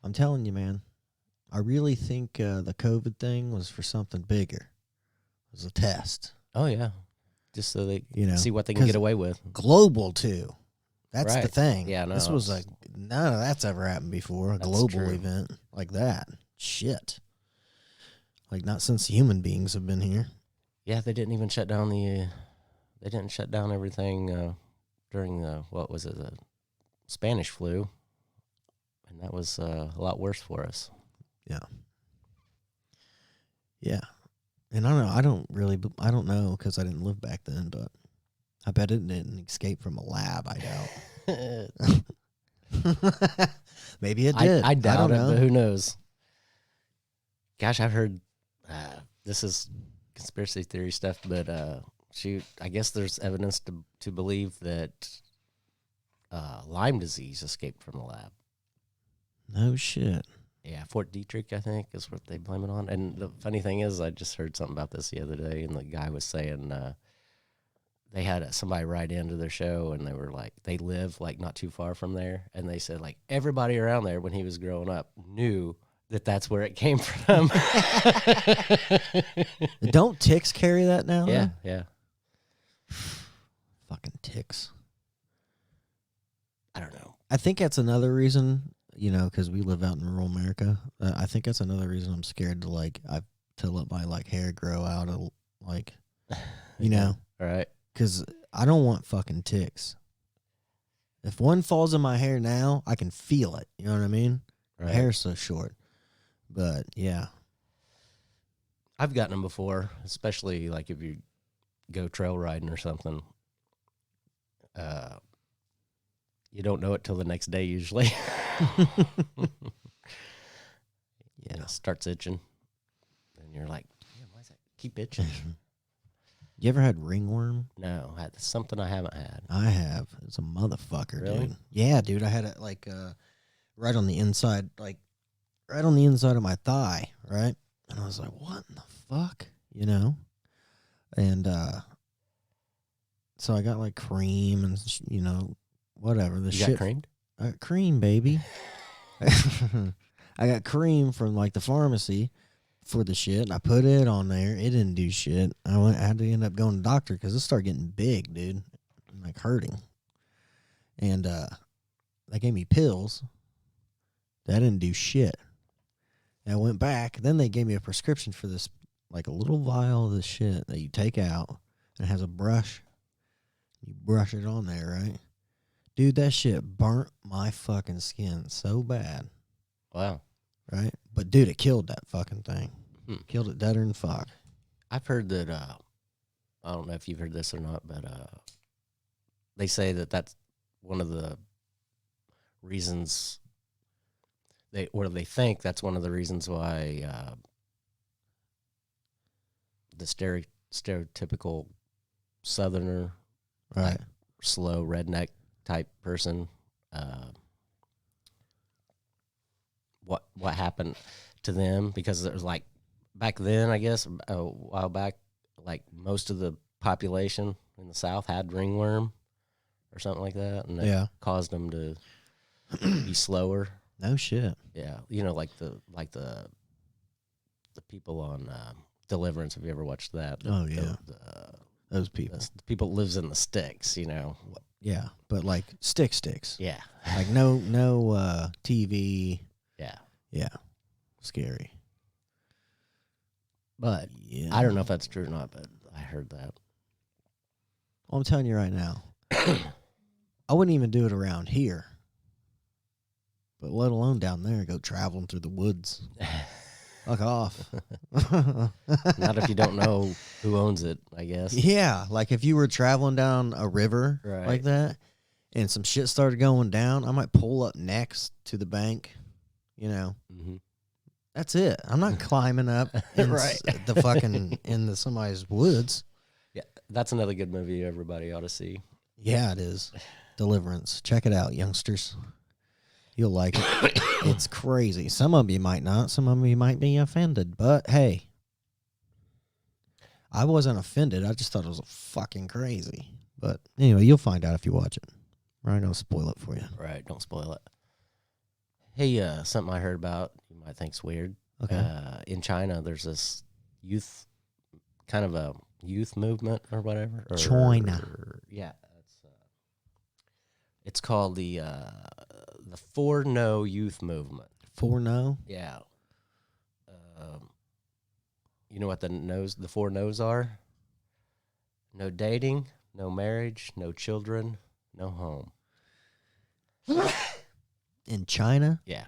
I'm telling you, man. I really think the COVID thing was for something bigger. It was a test. Oh yeah, just so they You see what they can get away with. Global too. That's the Right. thing. Yeah, no, this was like none of that's ever happened before. A That's global true. event like that. Shit. Like not since human beings have been here. Yeah, they didn't even shut down the. They didn't shut down everything during the the Spanish flu, and that was a lot worse for us. Yeah. Yeah. And I don't know because I didn't live back then, but I bet it didn't escape from a lab. I doubt. Maybe it did. I doubt don't it, know. but who knows? Gosh, I've heard this is conspiracy theory stuff, but I guess there's evidence to believe that Lyme disease escaped from the lab. No shit. Yeah, Fort Detrick, I think, is what they blame it on. And the funny thing is, I just heard something about this the other day, and the guy was saying they had somebody write into their show, and they were like, they live like not too far from there, and they said like everybody around there when he was growing up knew that that's where it came from. Don't ticks carry that now? Yeah, though? yeah. Fucking ticks. I don't know. I think that's another reason, because we live out in rural America. I think that's another reason I'm scared to to let my hair grow out of All right. because I don't want fucking ticks. If one falls in my hair now, I can feel it. You know what I mean? Right. My hair's so short. But yeah, I've gotten them before, especially like if you go trail riding or something. You don't know it till the next day usually. Yeah, it starts itching, and you're like, "Man, why does that keep itching?" You ever had ringworm? No, that's something I haven't had. I have. It's a motherfucker, Really? dude. Yeah, dude. I had it right on the inside, right on the inside of my thigh, right? And I was like, what in the fuck? And so I got cream and whatever. The You shit. got creamed? I got cream, baby. I got cream from the pharmacy for the shit. And I put it on there. It didn't do shit. I had to end up going to the doctor because it started getting big, dude. Hurting. And they gave me pills. That didn't do shit. And I went back. Then they gave me a prescription for this, a little vial of this shit that you take out. And it has a brush. You brush it on there, right? Dude, that shit burnt my fucking skin so bad. Wow. Right? But, dude, it killed that fucking thing. Killed it deader than fuck. I've heard that, I don't know if you've heard this or not, but they say that that's one of the reasons, they think that's one of the reasons why the stereotypical Southerner, Right. slow redneck type person, what happened to them, because there was back then, I guess a while back, most of the population in the South had ringworm or something like that, and that caused them to be slower. No shit. Yeah, the people on Deliverance. Have you ever watched that? Those people. The people that lives in the sticks. Yeah, but sticks. Yeah. No TV. Yeah. Yeah. Scary. But yeah. I don't know if that's true or not, but I heard that. Well, I'm telling you right now, I wouldn't even do it around here. But let alone down there, go traveling through the woods. Fuck off. Not if you don't know who owns it, I guess. Yeah, if you were traveling down a river like that and some shit started going down, I might pull up next to the bank, Mm-hmm. That's it. I'm not climbing up the fucking into somebody's woods. Yeah, that's another good movie everybody ought to see. Yeah, it is. Deliverance. Check it out, youngsters. You'll like it. It's crazy. Some of you might not. Some of you might be offended. But, hey, I wasn't offended. I just thought it was fucking crazy. But anyway, you'll find out if you watch it. We're not going to spoil it for you. Right, don't spoil it. Hey, something I heard about, you might think's weird. Okay. In China, there's this kind of a youth movement or whatever. China. Yeah. It's called the 4-No Youth Movement. 4-No? Yeah. You know what the 4 no's are? No dating, no marriage, no children, no home. In China? Yeah.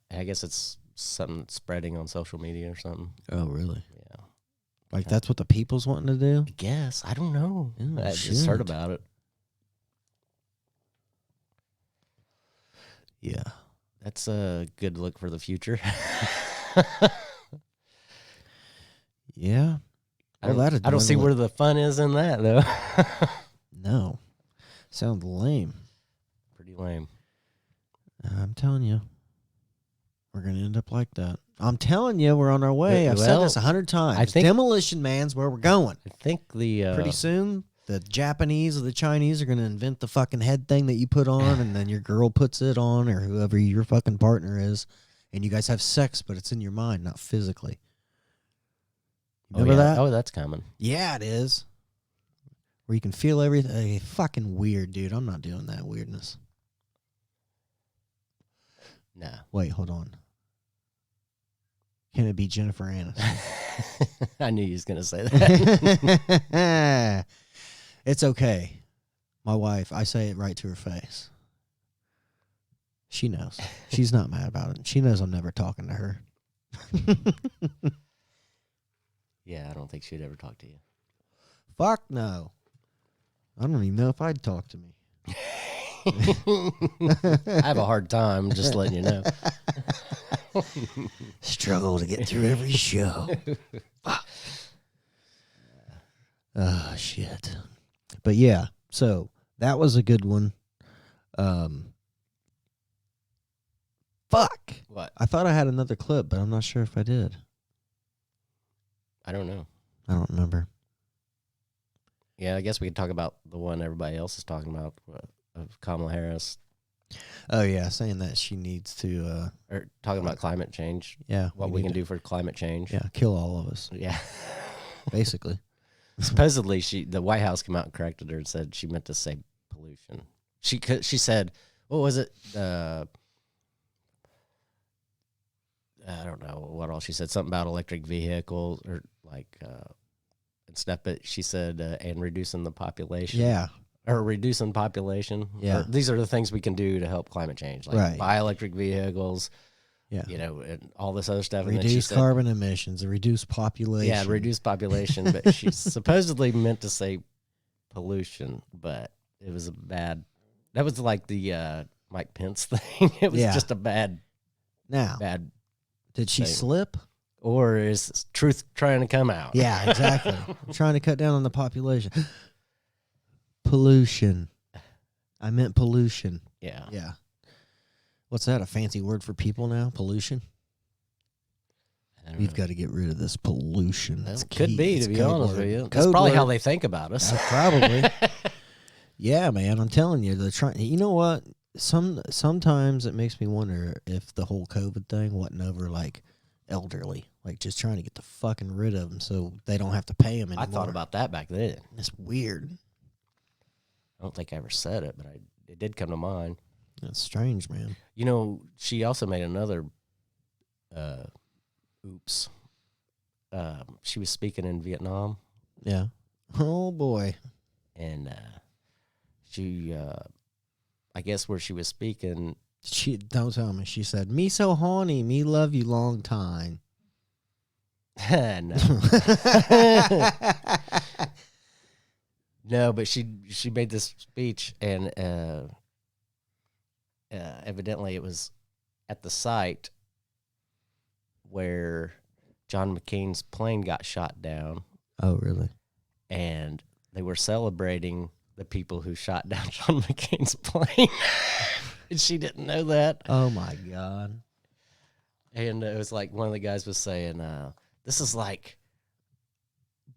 I guess it's something that's spreading on social media or something. Oh, really? Yeah. Like that's what the people's wanting to do? I guess. I don't know. Oh, I just heard shit. about it. Yeah. That's a good look for the future. Yeah. I don't see where the fun is in that, though. No. Sounds lame. Pretty lame. I'm telling you. We're going to end up like that. I'm telling you, we're on our way. I've said this 100 times. I think Demolition Man's where we're going. I think the Pretty soon, the Japanese or the Chinese are going to invent the fucking head thing that you put on, and then your girl puts it on, or whoever your fucking partner is, and you guys have sex, but it's in your mind, not physically. Remember that? Oh, that's coming. Yeah, it is. Where you can feel everything. Fucking weird, dude. I'm not doing that weirdness. Nah. Wait, hold on. Can it be Jennifer Aniston? I knew you was going to say that. It's okay. My wife, I say it right to her face. She knows. She's not mad about it. She knows I'm never talking to her. Yeah, I don't think she'd ever talk to you. Fuck no. I don't even know if I'd talk to me. I have a hard time, just letting you know. Struggle to get through every show. Oh, shit. But yeah, so that was a good one. Fuck. What? I thought I had another clip, but I'm not sure if I did. I don't know. I don't remember. Yeah, I guess we could talk about the one everybody else is talking about of Kamala Harris. Oh, yeah, saying that she needs to... or talking about climate change. Yeah. What we can do for climate change. Yeah, kill all of us. Yeah. Basically. Supposedly, the White House came out and corrected her and said she meant to say pollution. She said, what was it? I don't know what all she said. Something about electric vehicles or like and stuff. But she said and reducing the population. Yeah. Or reducing population. Yeah. These are the things we can do to help climate change, like buy electric vehicles. Yeah. You know, and all this other stuff. Reduce and then she said, carbon emissions and reduce population. yeah, reduce population. But she supposedly meant to say pollution, but it was a bad. That was like the Mike Pence thing. It was just a bad. Now, bad. Did she thing. slip? Or is truth trying to come out? Yeah, exactly. Trying to cut down on the population. Pollution. I meant pollution. Yeah. Yeah. What's that? A fancy word for people now? Pollution? We've got to get rid of this pollution. That's could be, It's to be code honest word. with you. Code That's probably word. how they think about us. Probably. Yeah, man. I'm telling you, they're trying. You know what? Sometimes it makes me wonder if the whole COVID thing wasn't over like elderly, like just trying to get the fucking rid of them so they don't have to pay them anymore. I thought about that back then. It's weird. I don't think I ever said it, but it did come to mind. That's strange, man. You know, she also made another oops. She was speaking in Vietnam. Yeah. Oh, boy. And she, I guess where she was speaking. She don't tell me. She said, "Me so horny, me love you long time." No. No, but she made this speech, and evidently it was at the site where John McCain's plane got shot down. Oh, really? And they were celebrating the people who shot down John McCain's plane. And she didn't know that. Oh, my God. And it was like one of the guys was saying, this is like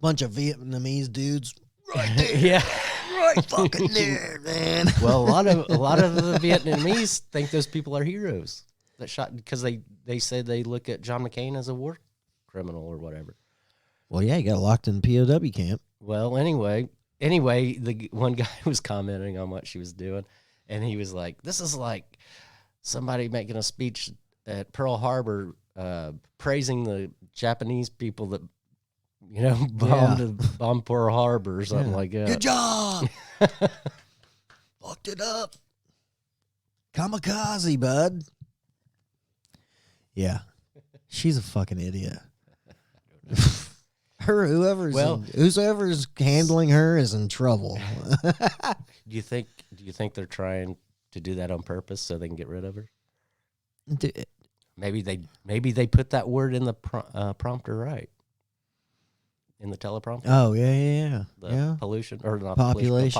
Bunch of Vietnamese dudes right there. Yeah. Right fucking there, man. Well, a lot of the Vietnamese think those people are heroes that shot because they said they look at John McCain as a war criminal or whatever. Well, yeah, he got locked in POW camp. Well, anyway, the one guy was commenting on what she was doing, and he was like, "This is like somebody making a speech at Pearl Harbor, praising the Japanese people that." Bombed Pearl Harbor or something like that. Good job. Fucked it up. Kamikaze, bud. Yeah. She's a fucking idiot. Whoever's handling her is in trouble. Do you think they're trying to do that on purpose so they can get rid of her? Maybe they put that word in the prompter right. In the teleprompter? Oh, yeah. The pollution, or not population.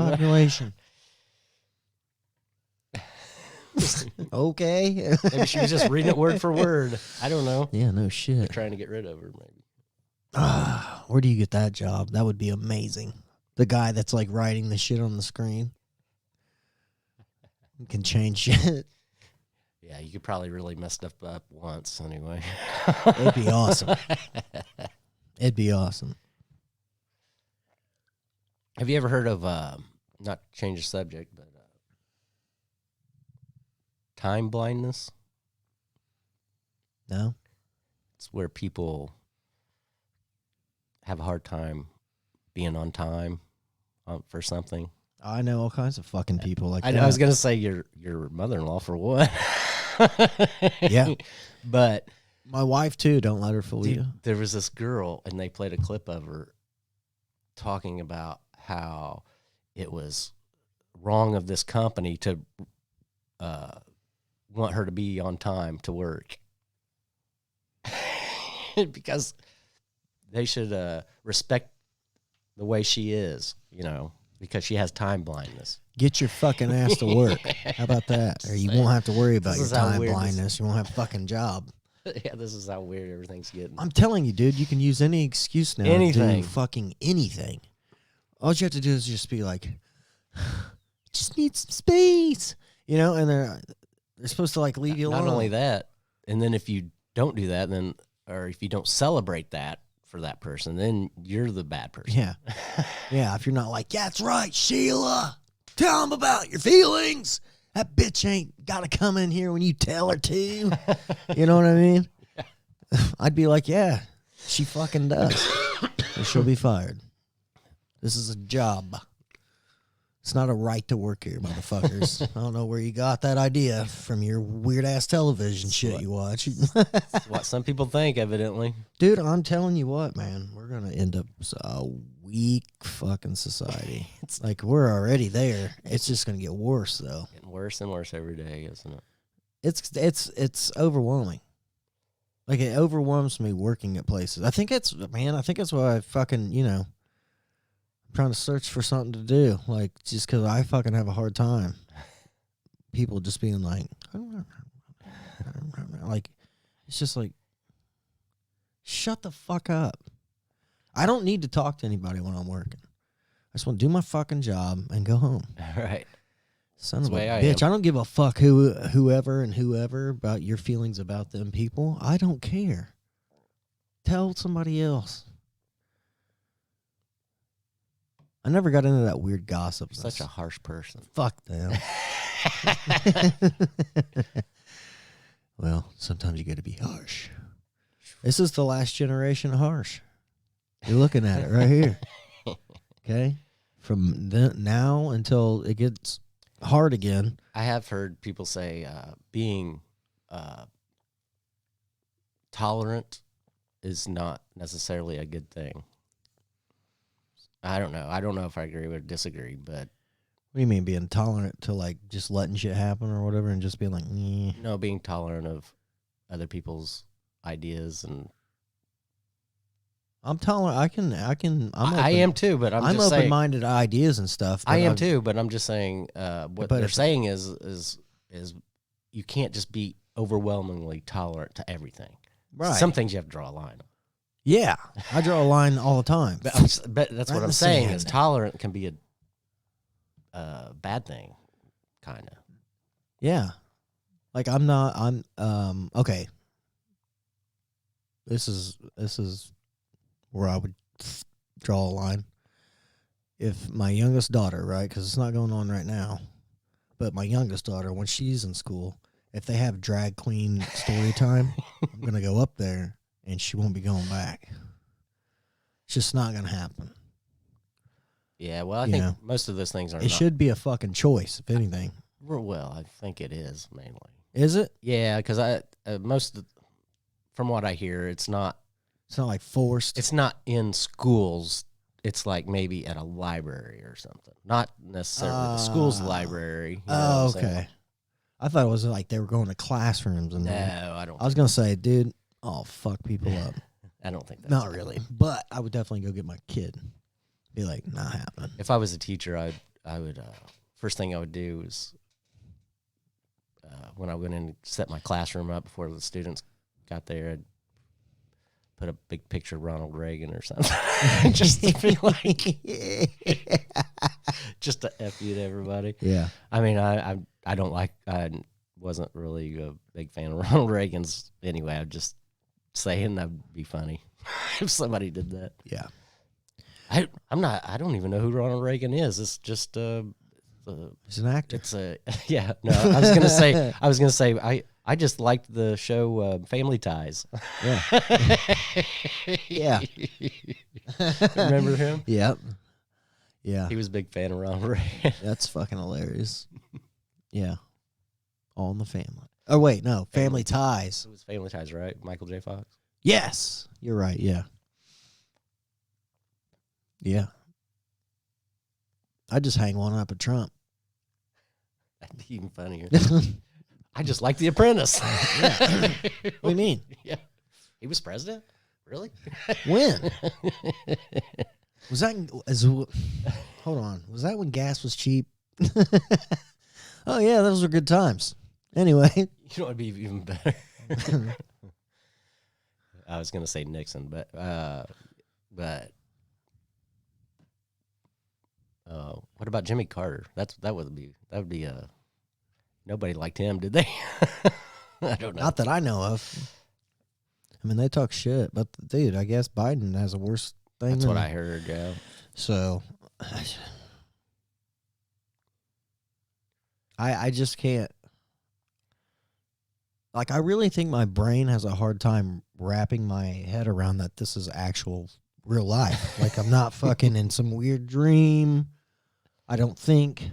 Population. Okay. Maybe she was just reading it word for word. I don't know. Yeah, no shit. They're trying to get rid of her, maybe. Where do you get that job? That would be amazing. The guy that's like writing the shit on the screen can change shit. Yeah, you could probably really mess stuff up once anyway. It'd be awesome. It'd be awesome. Have you ever heard of, not to change the subject, but time blindness? No. It's where people have a hard time being on time for something. I know all kinds of fucking people like that. I was going to say your mother-in-law for one. Yeah. But my wife, too. Don't let her fool you. There was this girl, and they played a clip of her talking about how it was wrong of this company to want her to be on time to work. Because they should respect the way she is, because she has time blindness. Get your fucking ass to work. How about that? Or you won't have to worry about your time blindness. You won't have a fucking job. Yeah, this is how weird everything's getting. I'm telling you, dude, you can use any excuse now to do fucking anything. All you have to do is just be like, just need some space, and they're supposed to like leave you alone. Not only that, and then if you don't do that, or if you don't celebrate that for that person, then you're the bad person. Yeah. Yeah, if you're not like, yeah, that's right, Sheila, tell them about your feelings. That bitch ain't got to come in here when you tell her to. You know what I mean? Yeah. I'd be like, yeah, she fucking does. And she'll be fired. This is a job. It's not a right to work here, motherfuckers. I don't know where you got that idea from your weird-ass television shit you watch. That's what some people think, evidently. Dude, I'm telling you what, man. We're going to end up a weak fucking society. It's like we're already there. It's just going to get worse, though. Getting worse and worse every day, isn't it? It's overwhelming. Like, it overwhelms me working at places. I think it's why I fucking, trying to search for something to do, like, just because I fucking have a hard time. People just being like, like, it's just like, shut the fuck up. I don't need to talk to anybody when I'm working. I just want to do my fucking job and go home. All right. Son of a bitch. I don't give a fuck whoever about your feelings about them people. I don't care. Tell somebody else. I never got into that weird gossip. You're such a harsh person. Fuck them. Well, sometimes you got to be harsh. This is the last generation of harsh. You're looking at it right here. Okay? From now until it gets hard again. I have heard people say being tolerant is not necessarily a good thing. I don't know. I don't know if I agree or disagree, but... What do you mean, being tolerant to, like, just letting shit happen or whatever and just being like, No, being tolerant of other people's ideas and... I'm tolerant. I am too, but I'm just saying... open-minded ideas and stuff. I am too, but I'm just saying what they're saying is you can't just be overwhelmingly tolerant to everything. Right. Some things you have to draw a line on. Yeah, I draw a line all the time. But, but that's Right what in I'm the saying sand. is tolerant can be a bad thing, kind of. Yeah. Like I'm okay. This is where I would draw a line. If my youngest daughter, right, because it's not going on right now, but my youngest daughter, when she's in school, if they have drag queen story time, I'm going to go up there and she won't be going back. It's just not going to happen. Yeah, well, I think most of those things are It should be a fucking choice, if anything. Well, I think it is mainly. Is it? Yeah, because from what I hear, it's not like forced. It's not in schools. It's like maybe at a library or something. Not necessarily the school's library. You know what I'm saying? Okay. I thought it was like they were going to classrooms. And No, I don't. I was going to say, dude, I'll fuck people up. I don't think that's Not really. But I would definitely go get my kid. Be like, not happening. If I was a teacher, I would first thing I would do is when I went in and set my classroom up before the students got there, I'd put a big picture of Ronald Reagan or something, just to be like, just to F you to everybody. Yeah. I mean, I wasn't really a big fan of Ronald Reagan's anyway. I'm just saying that'd be funny if somebody did that. Yeah. I don't even know who Ronald Reagan is. It's just he's an actor. It's yeah. No, I was gonna say I just liked the show Family Ties. Yeah. Yeah. Remember him? Yep. Yeah. He was a big fan of Ronald Reagan. That's fucking hilarious. Yeah. All in the Family. Oh wait, no, Family Ties. It was Family Ties, right? Michael J. Fox. Yes, you're right. Yeah. Yeah. I just hang one up at Trump. That'd be even funnier. I just like The Apprentice. Yeah. What do you mean? Yeah. He was president? Really? When? Was that hold on. Was that when gas was cheap? Oh yeah, those were good times. Anyway. You know what would be even better? I was gonna say Nixon, but what about Jimmy Carter? That would be nobody liked him, did they? I don't know. Not that I know of. I mean, they talk shit, but dude, I guess Biden has a worse thing. That's what I heard, yeah. So, I just can't. Like, I really think my brain has a hard time wrapping my head around that this is actual real life. Like, I'm not fucking in some weird dream. I don't think,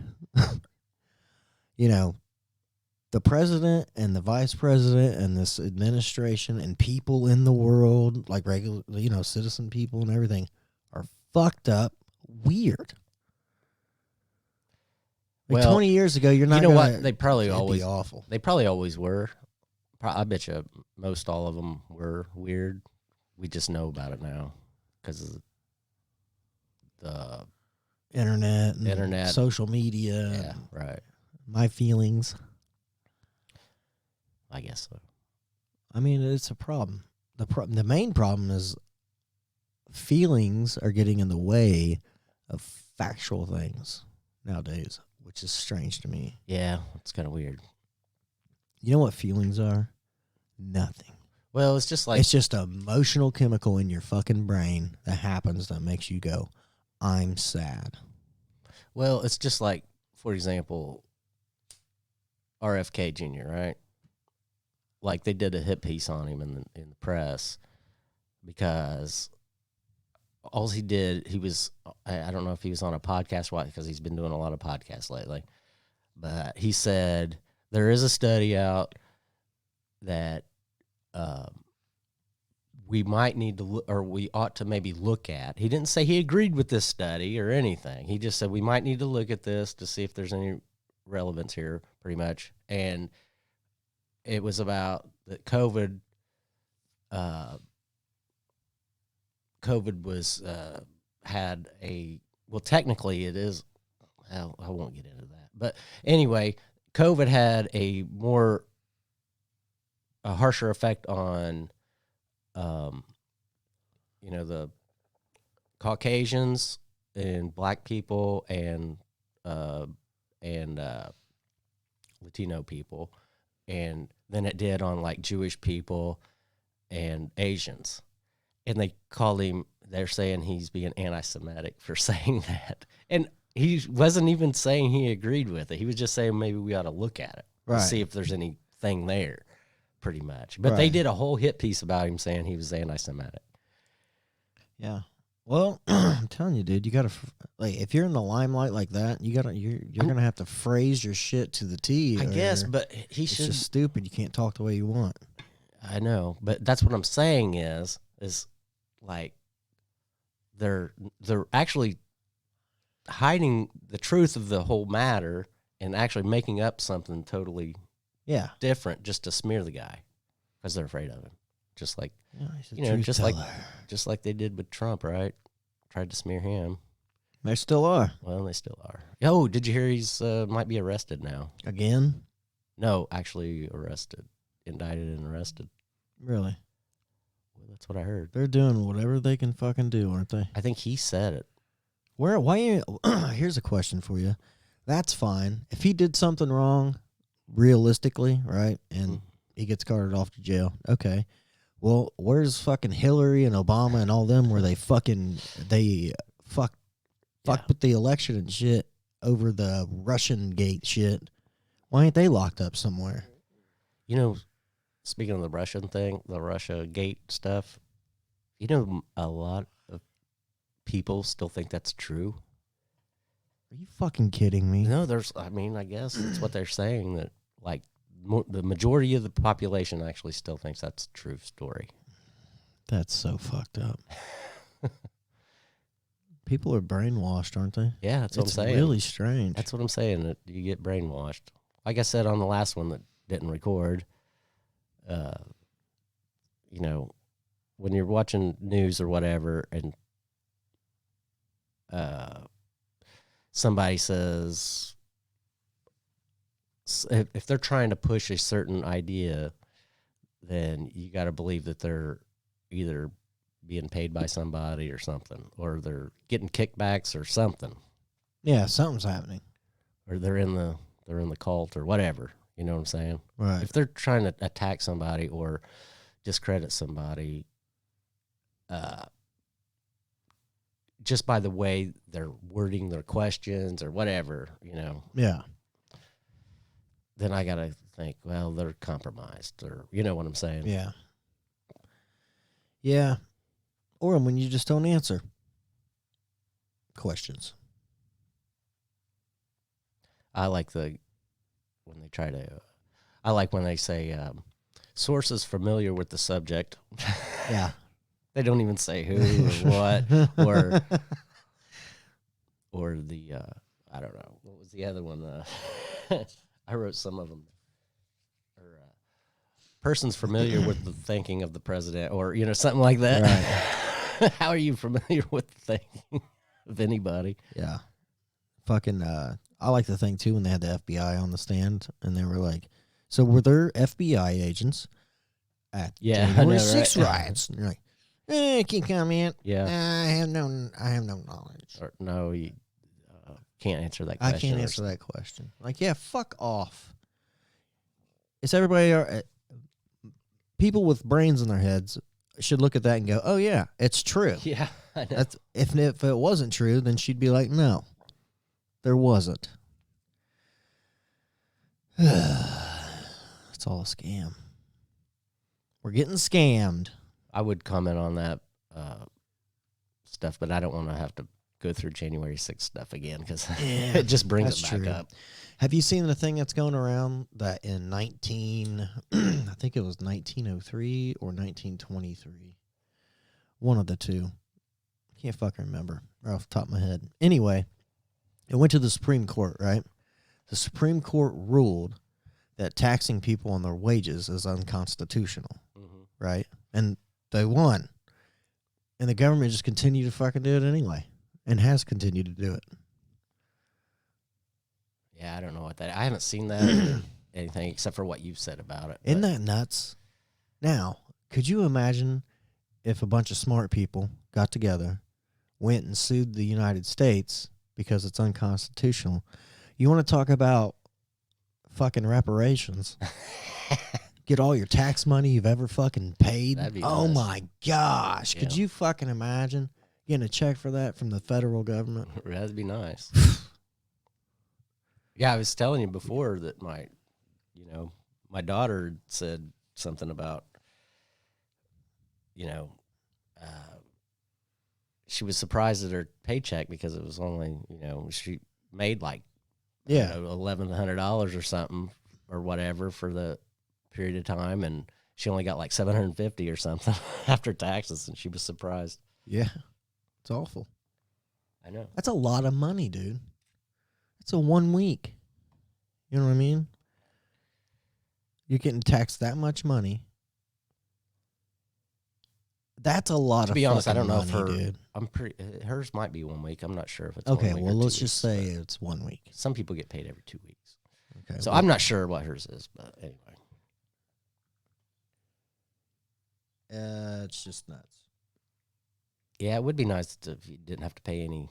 the president and the vice president and this administration and people in the world, like regular, citizen people and everything, are fucked up weird. Like 20 years ago, you're not. You know what? They probably it'd always be awful. They probably always were. I bet you most all of them were weird. We just know about it now because of the internet, social media. Yeah, right. My feelings. I guess so. I mean, it's a problem. The main problem is feelings are getting in the way of factual things nowadays, which is strange to me. Yeah, it's kind of weird. You know what feelings are? Nothing. Well, it's just like... It's just an emotional chemical in your fucking brain that happens that makes you go, I'm sad. Well, it's just like, for example, RFK Jr., right? Like, they did a hit piece on him in the press because all he did, he was... I don't know if he was on a podcast, because he's been doing a lot of podcasts lately, but he said... There is a study out that we might need to or we ought to maybe look at. He didn't say he agreed with this study or anything. He just said we might need to look at this to see if there's any relevance here, pretty much. And it was about that COVID was had a, well, technically it is, I won't get into that. But anyway, COVID had a harsher effect on the Caucasians and black people and Latino people, and than it did on like Jewish people and Asians. And they call him, they're saying he's being anti-Semitic for saying that. And he wasn't even saying he agreed with it. He was just saying maybe we ought to look at it and see if there's anything there, pretty much. But they did a whole hit piece about him saying he was anti-Semitic. Yeah. Well, I'm telling you, dude, you gotta if you're in the limelight like that, you're gonna have to phrase your shit to the T. I guess, but he should. It's just stupid. You can't talk the way you want. I know, but that's what I'm saying is like they're actually hiding the truth of the whole matter and actually making up something totally different just to smear the guy because they're afraid of him. Just like just like they did with Trump, right? Tried to smear him. They still are. Well, they still are. Oh, did you hear he's might be arrested now? Again? No, actually arrested, indicted and arrested. Really? Well, that's what I heard. They're doing whatever they can fucking do, aren't they? I think he said it. Here's a question for you. That's fine. If he did something wrong, realistically, right, and he gets carted off to jail, okay. Well, where's fucking Hillary and Obama and all them where they fucked with the election and shit over the Russian gate shit? Why ain't they locked up somewhere? You know, speaking of the Russian thing, the Russia gate stuff, you know, a lot of people still think that's true. Are you fucking kidding me? No, I guess it's what they're saying, that like the majority of the population actually still thinks that's a true story. That's so fucked up. People are brainwashed, aren't they? Yeah, that's what I'm saying. It's really strange. That's what I'm saying, that you get brainwashed. Like I said on the last one that didn't record, you know, when you're watching news or whatever and somebody says, if they're trying to push a certain idea, then you got to believe that they're either being paid by somebody or something, or they're getting kickbacks or something. Yeah, something's happening. Or they're in the cult or whatever. You know what I'm saying? Right. If they're trying to attack somebody or discredit somebody, just by the way they're wording their questions or whatever, you know. Yeah. Then I got to think, well, they're compromised, or you know what I'm saying? Yeah. Yeah. Or when you just don't answer questions. I like when they say sources familiar with the subject. Yeah. They don't even say who or what or the I don't know, what was the other one? I wrote some of them. Or persons familiar with the thinking of the president, or you know, something like that. Right. How are you familiar with the thinking of anybody? Yeah. Fucking I like the thing too when they had the FBI on the stand and they were like, so were there FBI agents at January 6th riots? And you're like, can't comment. Yeah. I have no knowledge. Or no, you can't answer that question. I can't answer that question. Like, yeah, fuck off. It's everybody. People with brains in their heads should look at that and go, "Oh yeah, it's true." Yeah, I know. That's if it wasn't true, then she'd be like, "No, there wasn't." It's all a scam. We're getting scammed. I would comment on that stuff, but I don't want to have to go through January 6th stuff again because it just brings it back up. Have you seen the thing that's going around that in I think it was 1903 or 1923? One of the two. Can't fucking remember right off the top of my head. Anyway, it went to the Supreme Court, right? The Supreme Court ruled that taxing people on their wages is unconstitutional, right? And they won. And the government just continued to fucking do it anyway. And has continued to do it. Yeah, I don't know what that. I haven't seen that or anything except for what you've said about it. Isn't that nuts? Now, could you imagine if a bunch of smart people got together, went and sued the United States because it's unconstitutional. You want to talk about fucking reparations? Get all your tax money you've ever fucking paid. That'd be oh nice. my gosh. Yeah. Could you fucking imagine getting a check for that from the federal government? That'd be nice. Yeah, I was telling you before that my daughter said something about, she was surprised at her paycheck because it was only, she made like, Yeah. $1,100 or something or whatever for the period of time, and she only got like $750 or something after taxes, and she was surprised. Yeah. It's awful. I know. That's a lot of money, dude. It's a 1 week. You know what I mean? You're getting taxed that much money. That's a lot To of be honest, I fucking don't know if money, dude. I'm pretty. Hers might be 1 week. I'm not sure if it's Okay, 1 week well, or 2 let's just weeks, say but it's 1 week. some people get paid every 2 weeks. Okay. So well, I'm not sure what hers is, but anyway. It's just nuts. Yeah, it would be nice if you didn't have to pay any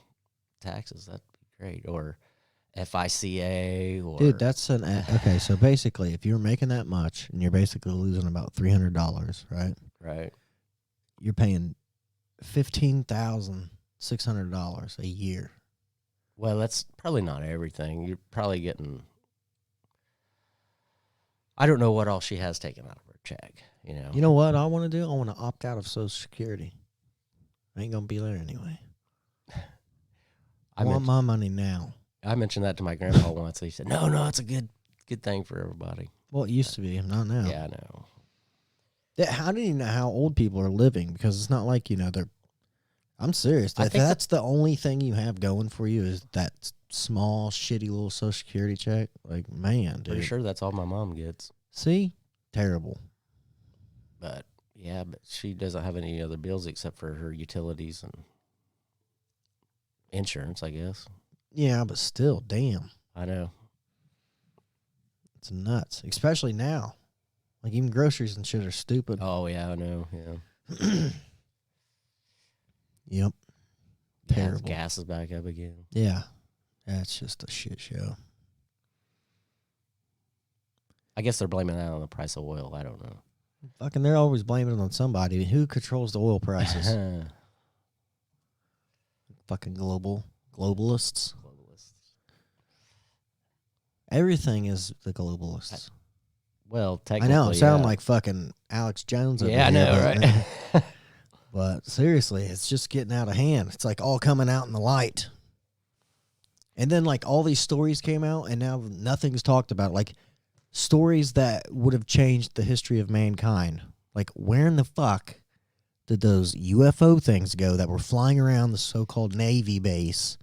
taxes. That'd be great. Or FICA or... Dude, that's an... Okay, so basically, if you're making that much and you're basically losing about $300, right? Right. You're paying $15,600 a year. Well, that's probably not everything. You're probably getting... I don't know what all she has taken out of her check, You know what I want to do? I want to opt out of Social Security. I ain't going to be there anyway. I want my money now. I mentioned that to my grandpa once. And he said, no, it's a good thing for everybody. Well, it used to be, not now. Yeah, I know. How do you know how old people are living? Because it's not like, they're... I'm serious. I If think that's the only thing you have going for you is that small, shitty little Social Security check, like, man, dude. Pretty sure that's all my mom gets. See? Terrible. But, yeah, but she doesn't have any other bills except for her utilities and insurance, I guess. Yeah, but still, damn. I know. It's nuts. Especially now. Like, even groceries and shit are stupid. Oh, yeah, I know, yeah. Yep. Terrible. Gas is back up again. Yeah. That's just a shit show. I guess they're blaming that on the price of oil. I don't know. Fucking, they're always blaming it on somebody. Who controls the oil prices? Fucking globalists. Everything is the globalists. Well, I technically, know, sound like fucking Alex Jones. Over Yeah, I here, know, but- right? But seriously, it's just getting out of hand. It's like all coming out in the light. And then like all these stories came out and now nothing's talked about. Like stories that would have changed the history of mankind. Like where in the fuck did those UFO things go that were flying around the so-called Navy base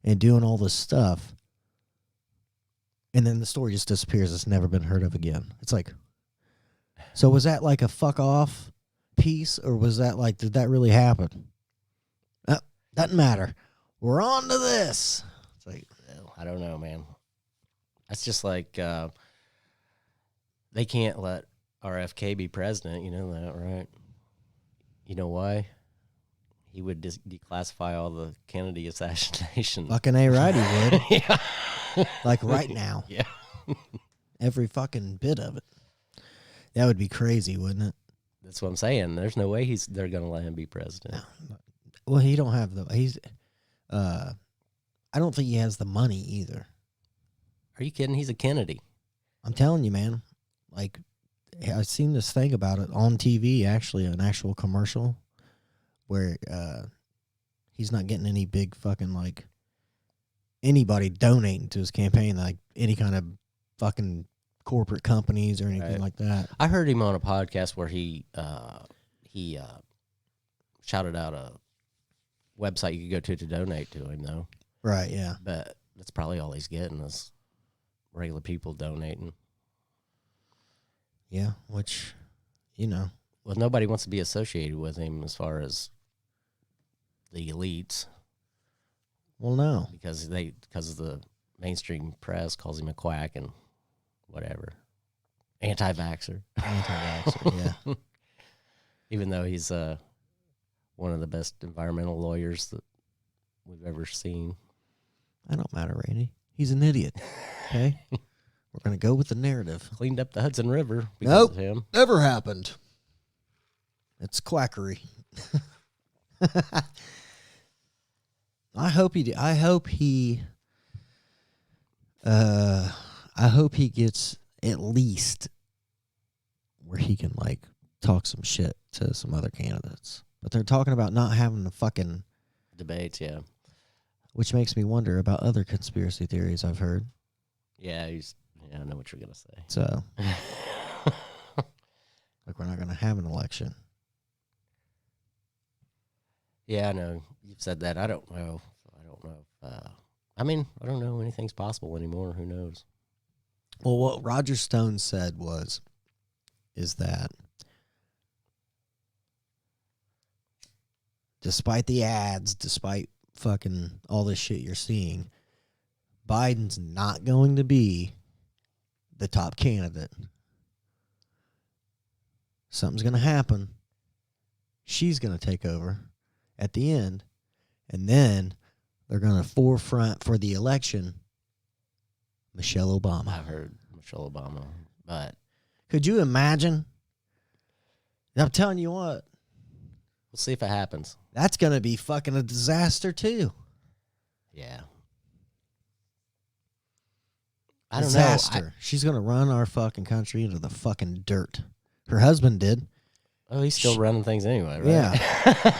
and doing all this stuff? And then the story just disappears. It's never been heard of again. It's like, so was that like a fuck off piece, or was that like, did that really happen? Doesn't matter. We're on to this. It's like, well, I don't know, man. That's just like they can't let RFK be president. You know that, right? You know why? He would declassify all the Kennedy assassination. fucking A right he would. Yeah. Like right now. Yeah. Every fucking bit of it. That would be crazy, wouldn't it? That's what I'm saying. There's no way they're going to let him be president. No. Well, he don't have I don't think he has the money either. Are you kidding? He's a Kennedy. I'm telling you, man. Like, I've seen this thing about it on TV, actually, an actual commercial where he's not getting any big fucking, like, anybody donating to his campaign, like any kind of fucking corporate companies or anything like that. I heard him on a podcast where he shouted out a website you could go to donate to him, though. Right, yeah. But that's probably all he's getting is regular people donating. Yeah, which, you know. Well, nobody wants to be associated with him as far as the elites. Well, no. Because the mainstream press calls him a quack and whatever. Anti-vaxxer. Anti-vaxxer, yeah. Even though he's one of the best environmental lawyers that we've ever seen. I don't matter, Randy. He's an idiot. Okay? We're going to go with the narrative. Cleaned up the Hudson River because Nope. of him. Never happened. It's quackery. I hope he gets at least where he can like talk some shit to some other candidates. But they're talking about not having the fucking debates, yeah. Which makes me wonder about other conspiracy theories I've heard. Yeah, I know what you're gonna say. So like we're not gonna have an election. Yeah, I know. You've said that. I don't know. I mean, I don't know. Anything's possible anymore. Who knows? Well, what Roger Stone said is that despite the ads, despite fucking all this shit you're seeing, Biden's not going to be the top candidate. Something's going to happen. She's going to take over at the end, and then they're going to forefront for the election Michelle Obama. I've heard Michelle Obama, but could you imagine? I'm telling you what. We'll see if it happens. That's going to be fucking a disaster too. Yeah. I don't know. She's going to run our fucking country into the fucking dirt. Her husband did. Oh, he's still running things anyway, right? Yeah.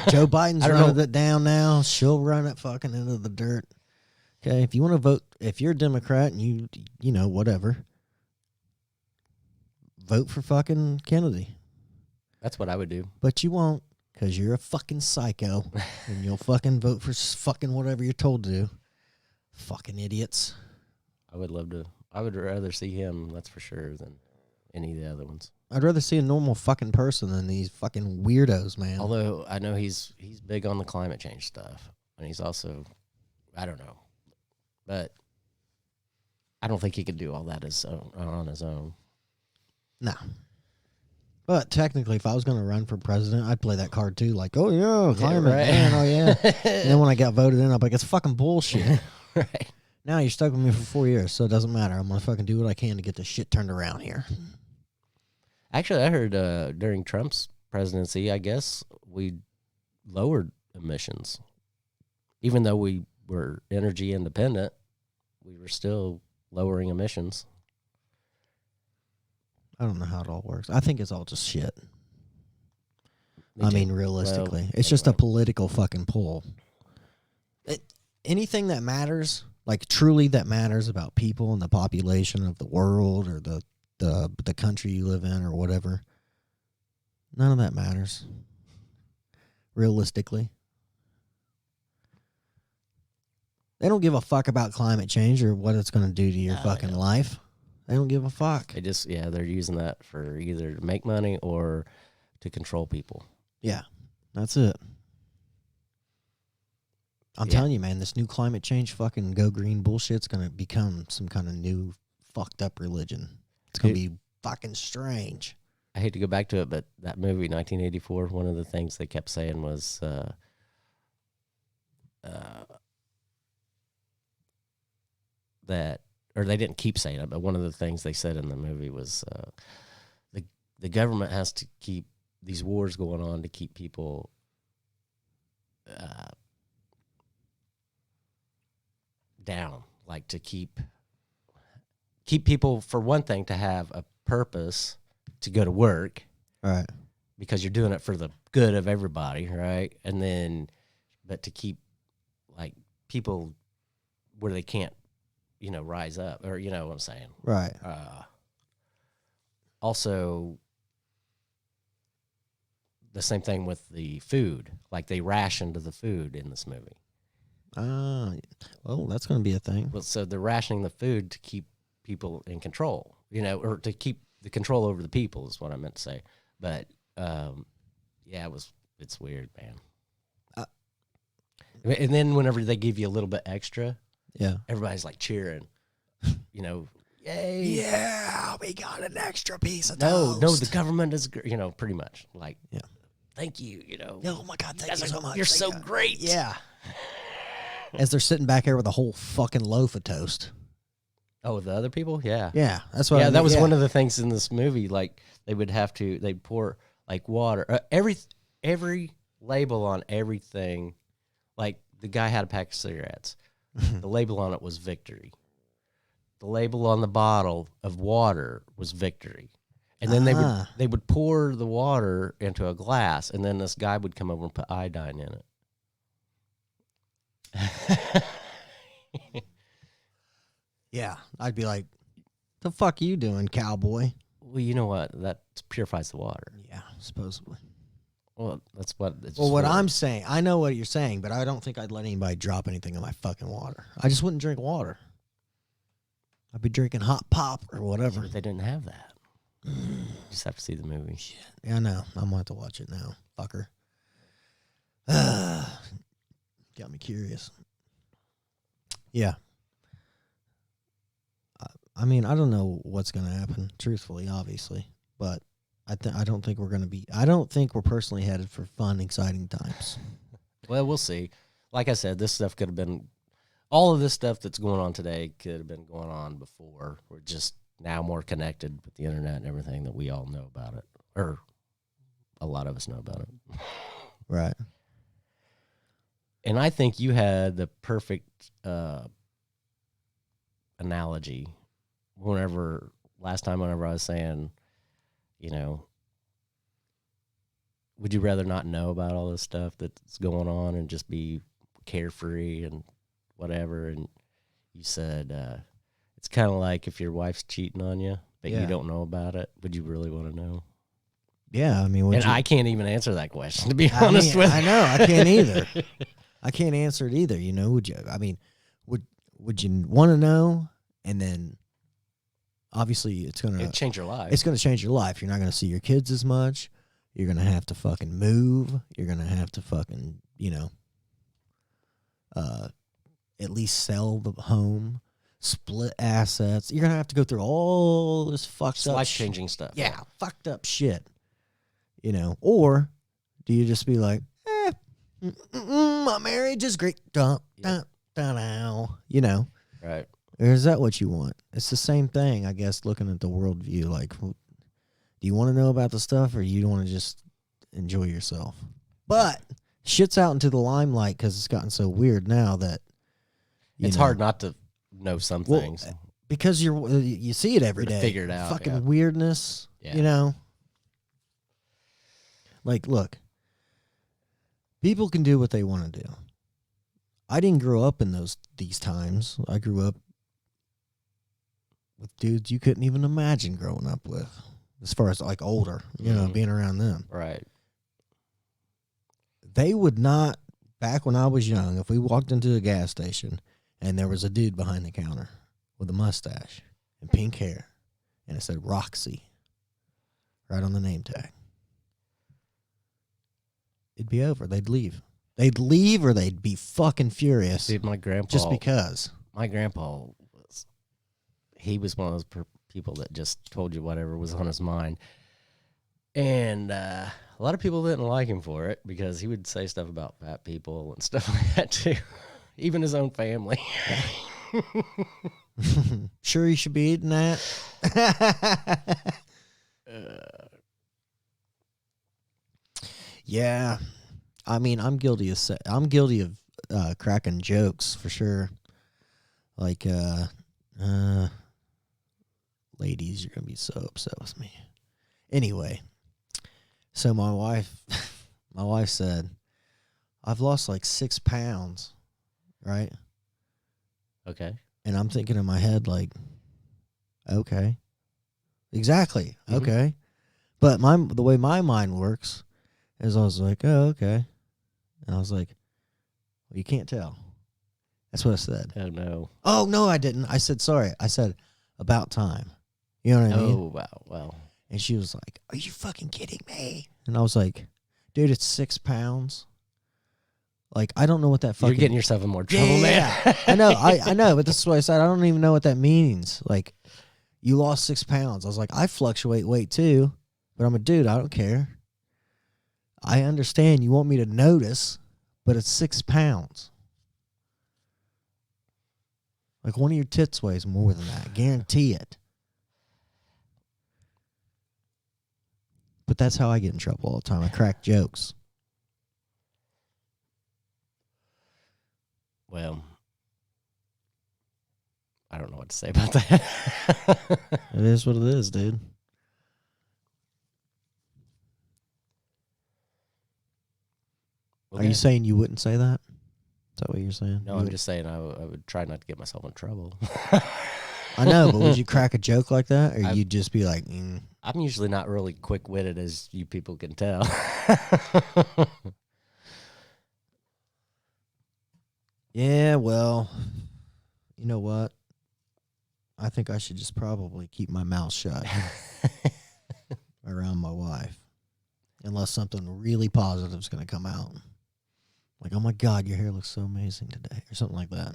Joe Biden's running it down now. She'll run it fucking into the dirt. Okay, if you want to vote, if you're a Democrat and you know, whatever, vote for fucking Kennedy. That's what I would do. But you won't, because you're a fucking psycho, and you'll fucking vote for fucking whatever you're told to do. Fucking idiots. I would love to. I would rather see him, that's for sure, than any of the other ones. I'd rather see a normal fucking person than these fucking weirdos, man. Although I know he's big on the climate change stuff, and he's also, I don't know, but I don't think he could do all that on his own. No. But technically, if I was going to run for president, I'd play that card too. Like, oh yeah, climate, man, oh yeah. And then when I got voted in, I'm like, it's fucking bullshit. Right. Now you're stuck with me for 4 years, so it doesn't matter. I'm going to fucking do what I can to get this shit turned around here. Actually, I heard during Trump's presidency, I guess, we lowered emissions. Even though we were energy independent, we were still lowering emissions. I don't know how it all works. I think it's all just shit. I mean, realistically. It's just a political fucking pull. Anything that matters, like truly that matters about people and the population of the world or the country you live in or whatever, none of that matters. Realistically. They don't give a fuck about climate change or what it's going to do to your fucking life. They don't give a fuck. They just, they're using that for either to make money or to control people. Yeah, that's it. I'm telling you, man, this new climate change fucking go green bullshit's going to become some kind of new fucked up religion. It's going to be fucking strange. I hate to go back to it, but that movie, 1984, one of the things they kept saying was that, or they didn't keep saying it, but one of the things they said in the movie was the government has to keep these wars going on to keep people down, like to keep people, for one thing, to have a purpose to go to work, right? Because you're doing it for the good of everybody, right? And then, but to keep like people where they can't, rise up, or you know what I'm saying, right? Also, the same thing with the food, like they rationed the food in this movie. Well, that's going to be a thing. Well, so they're rationing the food to keep people in control, or to keep the control over the people is what I meant to say. But it's weird, man. And then whenever they give you a little bit extra, everybody's like cheering, yay! Yeah, we got an extra piece of No, toast. the government is, pretty much like thank you, you know. Oh my God, thank you so much. You're Thank so God. great. Yeah. As they're sitting back here with a whole fucking loaf of toast. Oh, the other people? Yeah. Yeah, that's what. Yeah, I mean. that was one of the things in this movie. Like they'd pour like water. Every label on everything. Like the guy had a pack of cigarettes. The label on it was victory. The label on the bottle of water was victory. And then they would pour the water into a glass, and then this guy would come over and put iodine in it. Yeah, I'd be like, "The fuck you doing, cowboy?" Well, you know what? That purifies the water. Yeah, supposedly. Well, that's what. It's Well, what for. I'm saying, I know what you're saying, but I don't think I'd let anybody drop anything in my fucking water. I just wouldn't drink water. I'd be drinking hot pop or whatever. But they didn't have that. You just have to see the movie. Yeah, I know. I'm going to have to watch it now, fucker. Got me curious. Yeah. I mean, I don't know what's going to happen, truthfully, obviously, but I don't think we're personally headed for fun, exciting times. Well, we'll see. Like I said, this stuff could have been, all of this stuff that's going on today could have been going on before. We're just now more connected with the internet and everything that we all know about it, or a lot of us know about it. Right. And I think you had the perfect analogy whenever I was saying, you know, would you rather not know about all this stuff that's going on and just be carefree and whatever? And you said it's kind of like if your wife's cheating on you, but you don't know about it. Would you really want to know? Yeah, I mean, I can't even answer that question, to be honest with you. I know, I can't either. I can't answer it either. You know, would you? I mean, would you want to know? And then, obviously, It'd change your life. It's going to change your life. You're not going to see your kids as much. You're going to have to fucking move. You're going to have to fucking, you know, at least sell the home, split assets. You're going to have to go through all this fucked up life-changing stuff. Yeah, fucked up shit. You know, or do you just be like, my marriage is great. You know. Right. Or is that what you want? It's the same thing, I guess, looking at the worldview. Like, do you want to know about the stuff or you want to just enjoy yourself? But shit's out into the limelight because it's gotten so weird now that it's hard not to know some things. Because you see it every day. Figure it out. Fucking weirdness, you know? Like, look, people can do what they want to do. I didn't grow up in these times. I grew up with dudes you couldn't even imagine growing up with, as far as like older, you know, being around them. Right. They would not, back when I was young, if we walked into a gas station and there was a dude behind the counter with a mustache and pink hair and it said Roxy right on the name tag, it'd be over. They'd leave. They'd leave or they'd be fucking furious. Dude, my grandpa. Just because. My grandpa he was one of those people that just told you whatever was on his mind. And a lot of people didn't like him for it because he would say stuff about fat people and stuff like that too. Even his own family. Sure you should be eating that? Yeah. I mean, I'm guilty of cracking jokes for sure. Like, ladies, you're going to be so upset with me. Anyway, so my wife said, I've lost like 6 pounds, right? Okay. And I'm thinking in my head, like, okay. Exactly. Mm-hmm. Okay. But the way my mind works is I was like, oh, okay. And I was like, well, you can't tell. That's what I said. Oh, no. Oh, no, I didn't. I said, sorry. I said, about time. You know what I mean? Oh, wow. Well. And she was like, are you fucking kidding me? And I was like, dude, it's 6 pounds. Like, I don't know what that fucking... You're getting yourself in more trouble, man. I know, I know, but this is what I said. I don't even know what that means. Like, you lost 6 pounds. I was like, I fluctuate weight too, but I'm a dude. I don't care. I understand you want me to notice, but it's 6 pounds. Like one of your tits weighs more than that. I guarantee it. But that's how I get in trouble all the time. I crack jokes. Well, I don't know what to say about that. It is what it is, dude. Okay. Are you saying you wouldn't say that? Is that what you're saying? No, I'm just saying I would try not to get myself in trouble. I know, but would you crack a joke like that? Or you'd just be like, I'm usually not really quick-witted, as you people can tell. yeah, well, you know what? I think I should just probably keep my mouth shut around my wife. Unless something really positive is going to come out. Like, oh my God, your hair looks so amazing today. Or something like that.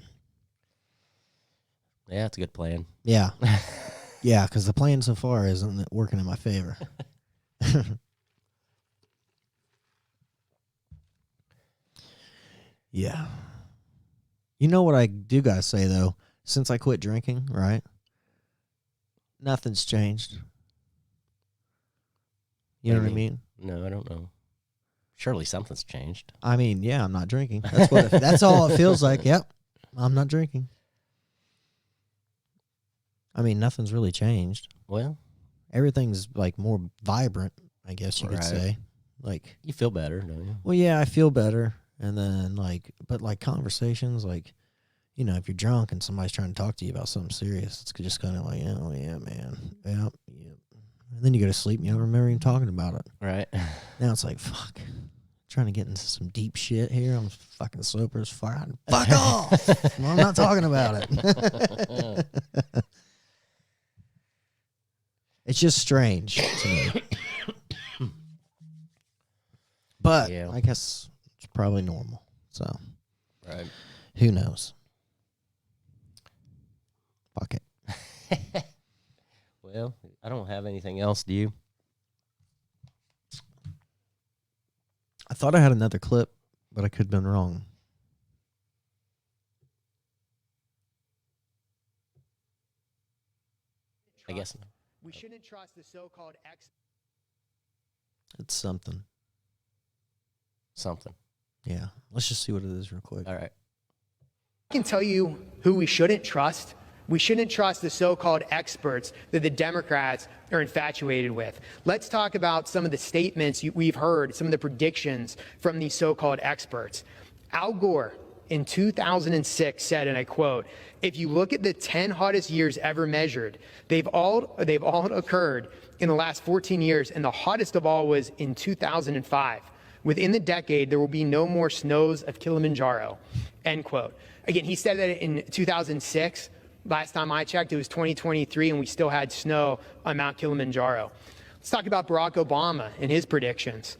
Yeah, it's a good plan. Yeah. Yeah, because the plan so far isn't working in my favor. Yeah. You know what I do got to say, though? Since I quit drinking, right? Nothing's changed. You know what I mean? No, I don't know. Surely something's changed. I mean, yeah, I'm not drinking. That's what. That's all it feels like. Yep, I'm not drinking. I mean, nothing's really changed. Well, everything's like more vibrant, I guess you could say. Like, you feel better, don't you? Well, yeah, I feel better, and then but conversations, like, you know, if you're drunk and somebody's trying to talk to you about something serious, it's just kind of like, oh yeah, man, yep. And then you go to sleep and you don't remember even talking about it. Right. Now it's like, fuck. Trying to get into some deep shit here. I'm fucking sober as fuck. Fuck off. Well, I'm not talking about it. It's just strange to me. But yeah. I guess it's probably normal. So, right. Who knows? Fuck it. Well, I don't have anything else. Do you? I thought I had another clip, but I could have been wrong. I guess we shouldn't trust the so-called It's something. Something. Yeah. Let's just see what it is real quick. All right. I can tell you who we shouldn't trust. We shouldn't trust the so-called experts that the Democrats are infatuated with. Let's talk about some of the statements we've heard, some of the predictions from these so-called experts. Al Gore in 2006 said, and I quote, "If you look at the 10 hottest years ever measured, they've all occurred in the last 14 years, and the hottest of all was in 2005. Within the decade, there will be no more snows of Kilimanjaro," end quote. Again, he said that in 2006. Last time I checked, it was 2023, and we still had snow on Mount Kilimanjaro. Let's talk about Barack Obama and his predictions.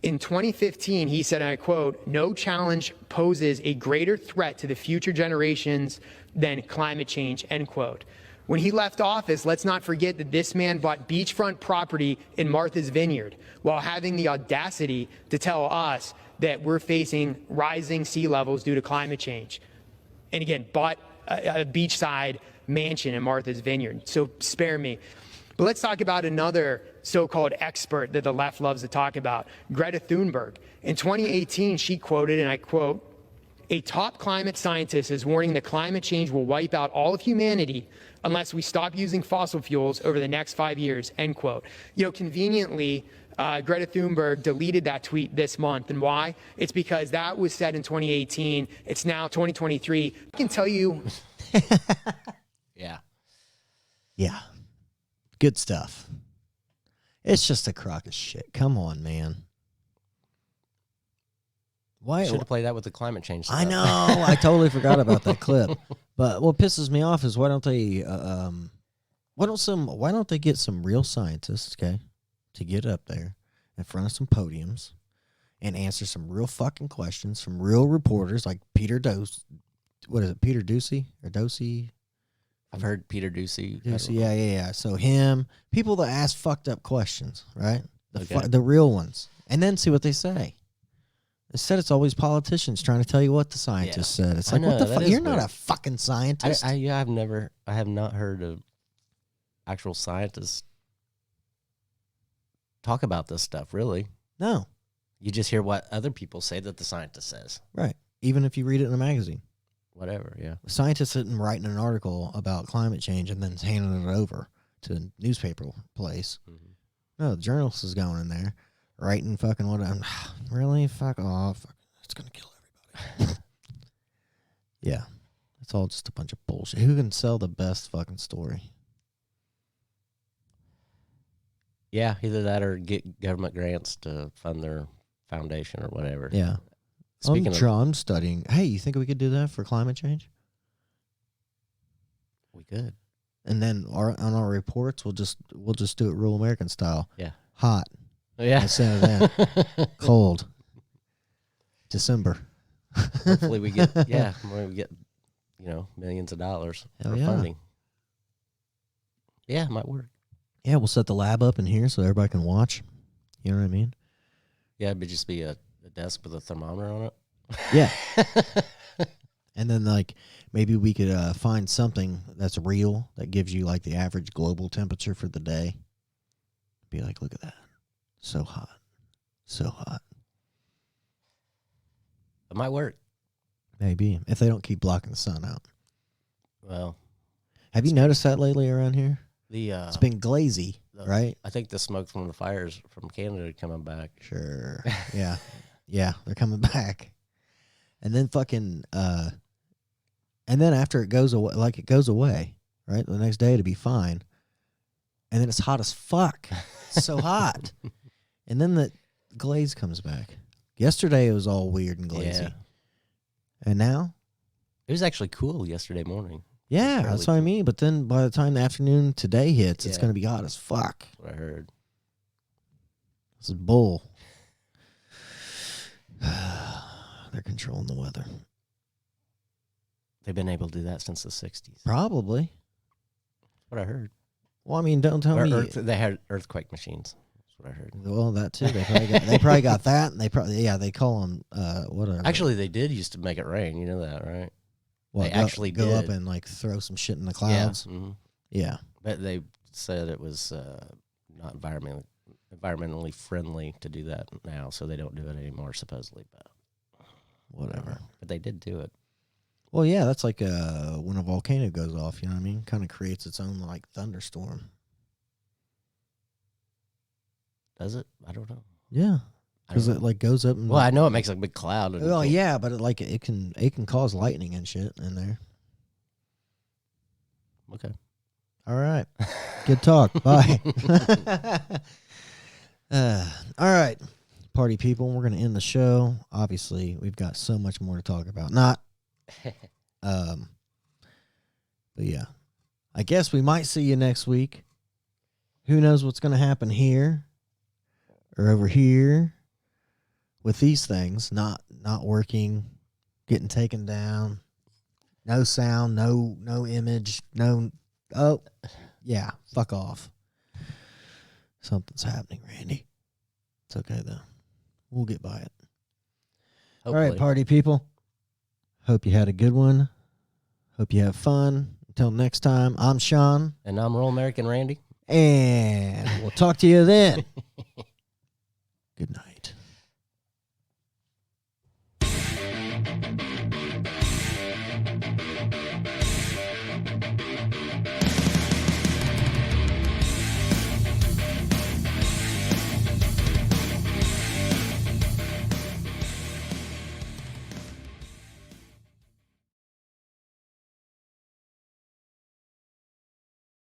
In 2015, he said, and I quote, "No challenge poses a greater threat to the future generations than climate change," end quote. When he left office, let's not forget that this man bought beachfront property in Martha's Vineyard while having the audacity to tell us that we're facing rising sea levels due to climate change. And again, bought a beachside mansion in Martha's Vineyard. So spare me. But let's talk about another so-called expert that the left loves to talk about, Greta Thunberg. In 2018, she quoted, and I quote, "A top climate scientist is warning that climate change will wipe out all of humanity unless we stop using fossil fuels over the next 5 years," end quote. You know, conveniently, Greta Thunberg deleted that tweet this month. And why? It's because that was said in 2018. It's now 2023. I can tell you. Yeah. Yeah. Good stuff. It's just a crock of shit. Come on, man. Why should have played that with the climate change stuff. I know. I totally forgot about that clip. But what pisses me off is why don't they get some real scientists, okay, to get up there in front of some podiums and answer some real fucking questions from real reporters like Peter Doocy or Doocy? I've heard Peter Doocy. Yeah. So him, people that ask fucked up questions, right? Okay. The real ones. and then see what they say. Instead, it's always politicians trying to tell you what the scientists said. It's like, what the fuck? You're not a fucking scientist. I have not heard of actual scientists talk about this stuff, really. No. You just hear what other people say that the scientist says. Right. Even if you read it in a magazine. Whatever, yeah. The scientist isn't writing an article about climate change and then handing it over to a newspaper place. Mm-hmm. No, the journalist is going in there, writing fucking what I'm... Really? Fuck off. It's going to kill everybody. Yeah. It's all just a bunch of bullshit. Who can sell the best fucking story? Yeah, either that or get government grants to fund their foundation or whatever. Yeah. I'm studying. Hey, you think we could do that for climate change? We could. And then on our reports, we'll just do it rural American style. Yeah. Hot. Yeah. Instead of that, cold. December. Hopefully we get millions of dollars for funding. Yeah, it might work. Yeah, we'll set the lab up in here so everybody can watch. You know what I mean? Yeah, it'd just be a desk with a thermometer on it. Yeah. And then, like, maybe we could find something that's real that gives you, like, the average global temperature for the day. Be like, look at that. So hot. So hot. It might work. Maybe. If they don't keep blocking the sun out. Well. Have you noticed that lately around here? It's been glazy, right? I think the smoke from the fires from Canada coming back. Sure. Yeah. Yeah, they're coming back. And then fucking and then after it goes away, right? The next day it'll be fine. And then it's hot as fuck. It's so hot. And then the glaze comes back. Yesterday it was all weird and glazy. Yeah. And now? It was actually cool yesterday morning. Yeah, that's what I mean. But then by the time the afternoon today hits, it's going to be hot as fuck. That's what I heard. This is bull. They're controlling the weather. They've been able to do that since the 60s. Probably. That's what I heard. Well, I mean, don't tell me. They had earthquake machines. That's what I heard. Well, that too. They probably got that. And they call them, whatever. Actually, they did used to make it rain. You know that, right? Well, they go up and like throw some shit in the clouds. Yeah. Mm-hmm. Yeah. But they said it was not environmentally friendly to do that now, so they don't do it anymore, supposedly. But whatever. But they did do it. Well, yeah, that's like when a volcano goes off. You know what I mean? Kind of creates its own like thunderstorm. Does it? I don't know. Yeah. Because it like goes up and I know it makes like a big cloud. Oh yeah, but it can cause lightning and shit in there. Okay. All right. Good talk. Bye. All right, party people. We're gonna end the show. Obviously, we've got so much more to talk about. But yeah, I guess we might see you next week. Who knows what's gonna happen here or over here. With these things not working, getting taken down, no sound, no image, fuck off. Something's happening, Randy. It's okay though. We'll get by it. Hopefully. All right, party people. Hope you had a good one. Hope you have fun. Until next time, I'm Sean. And I'm Rural American Randy. And we'll talk to you then. Good night.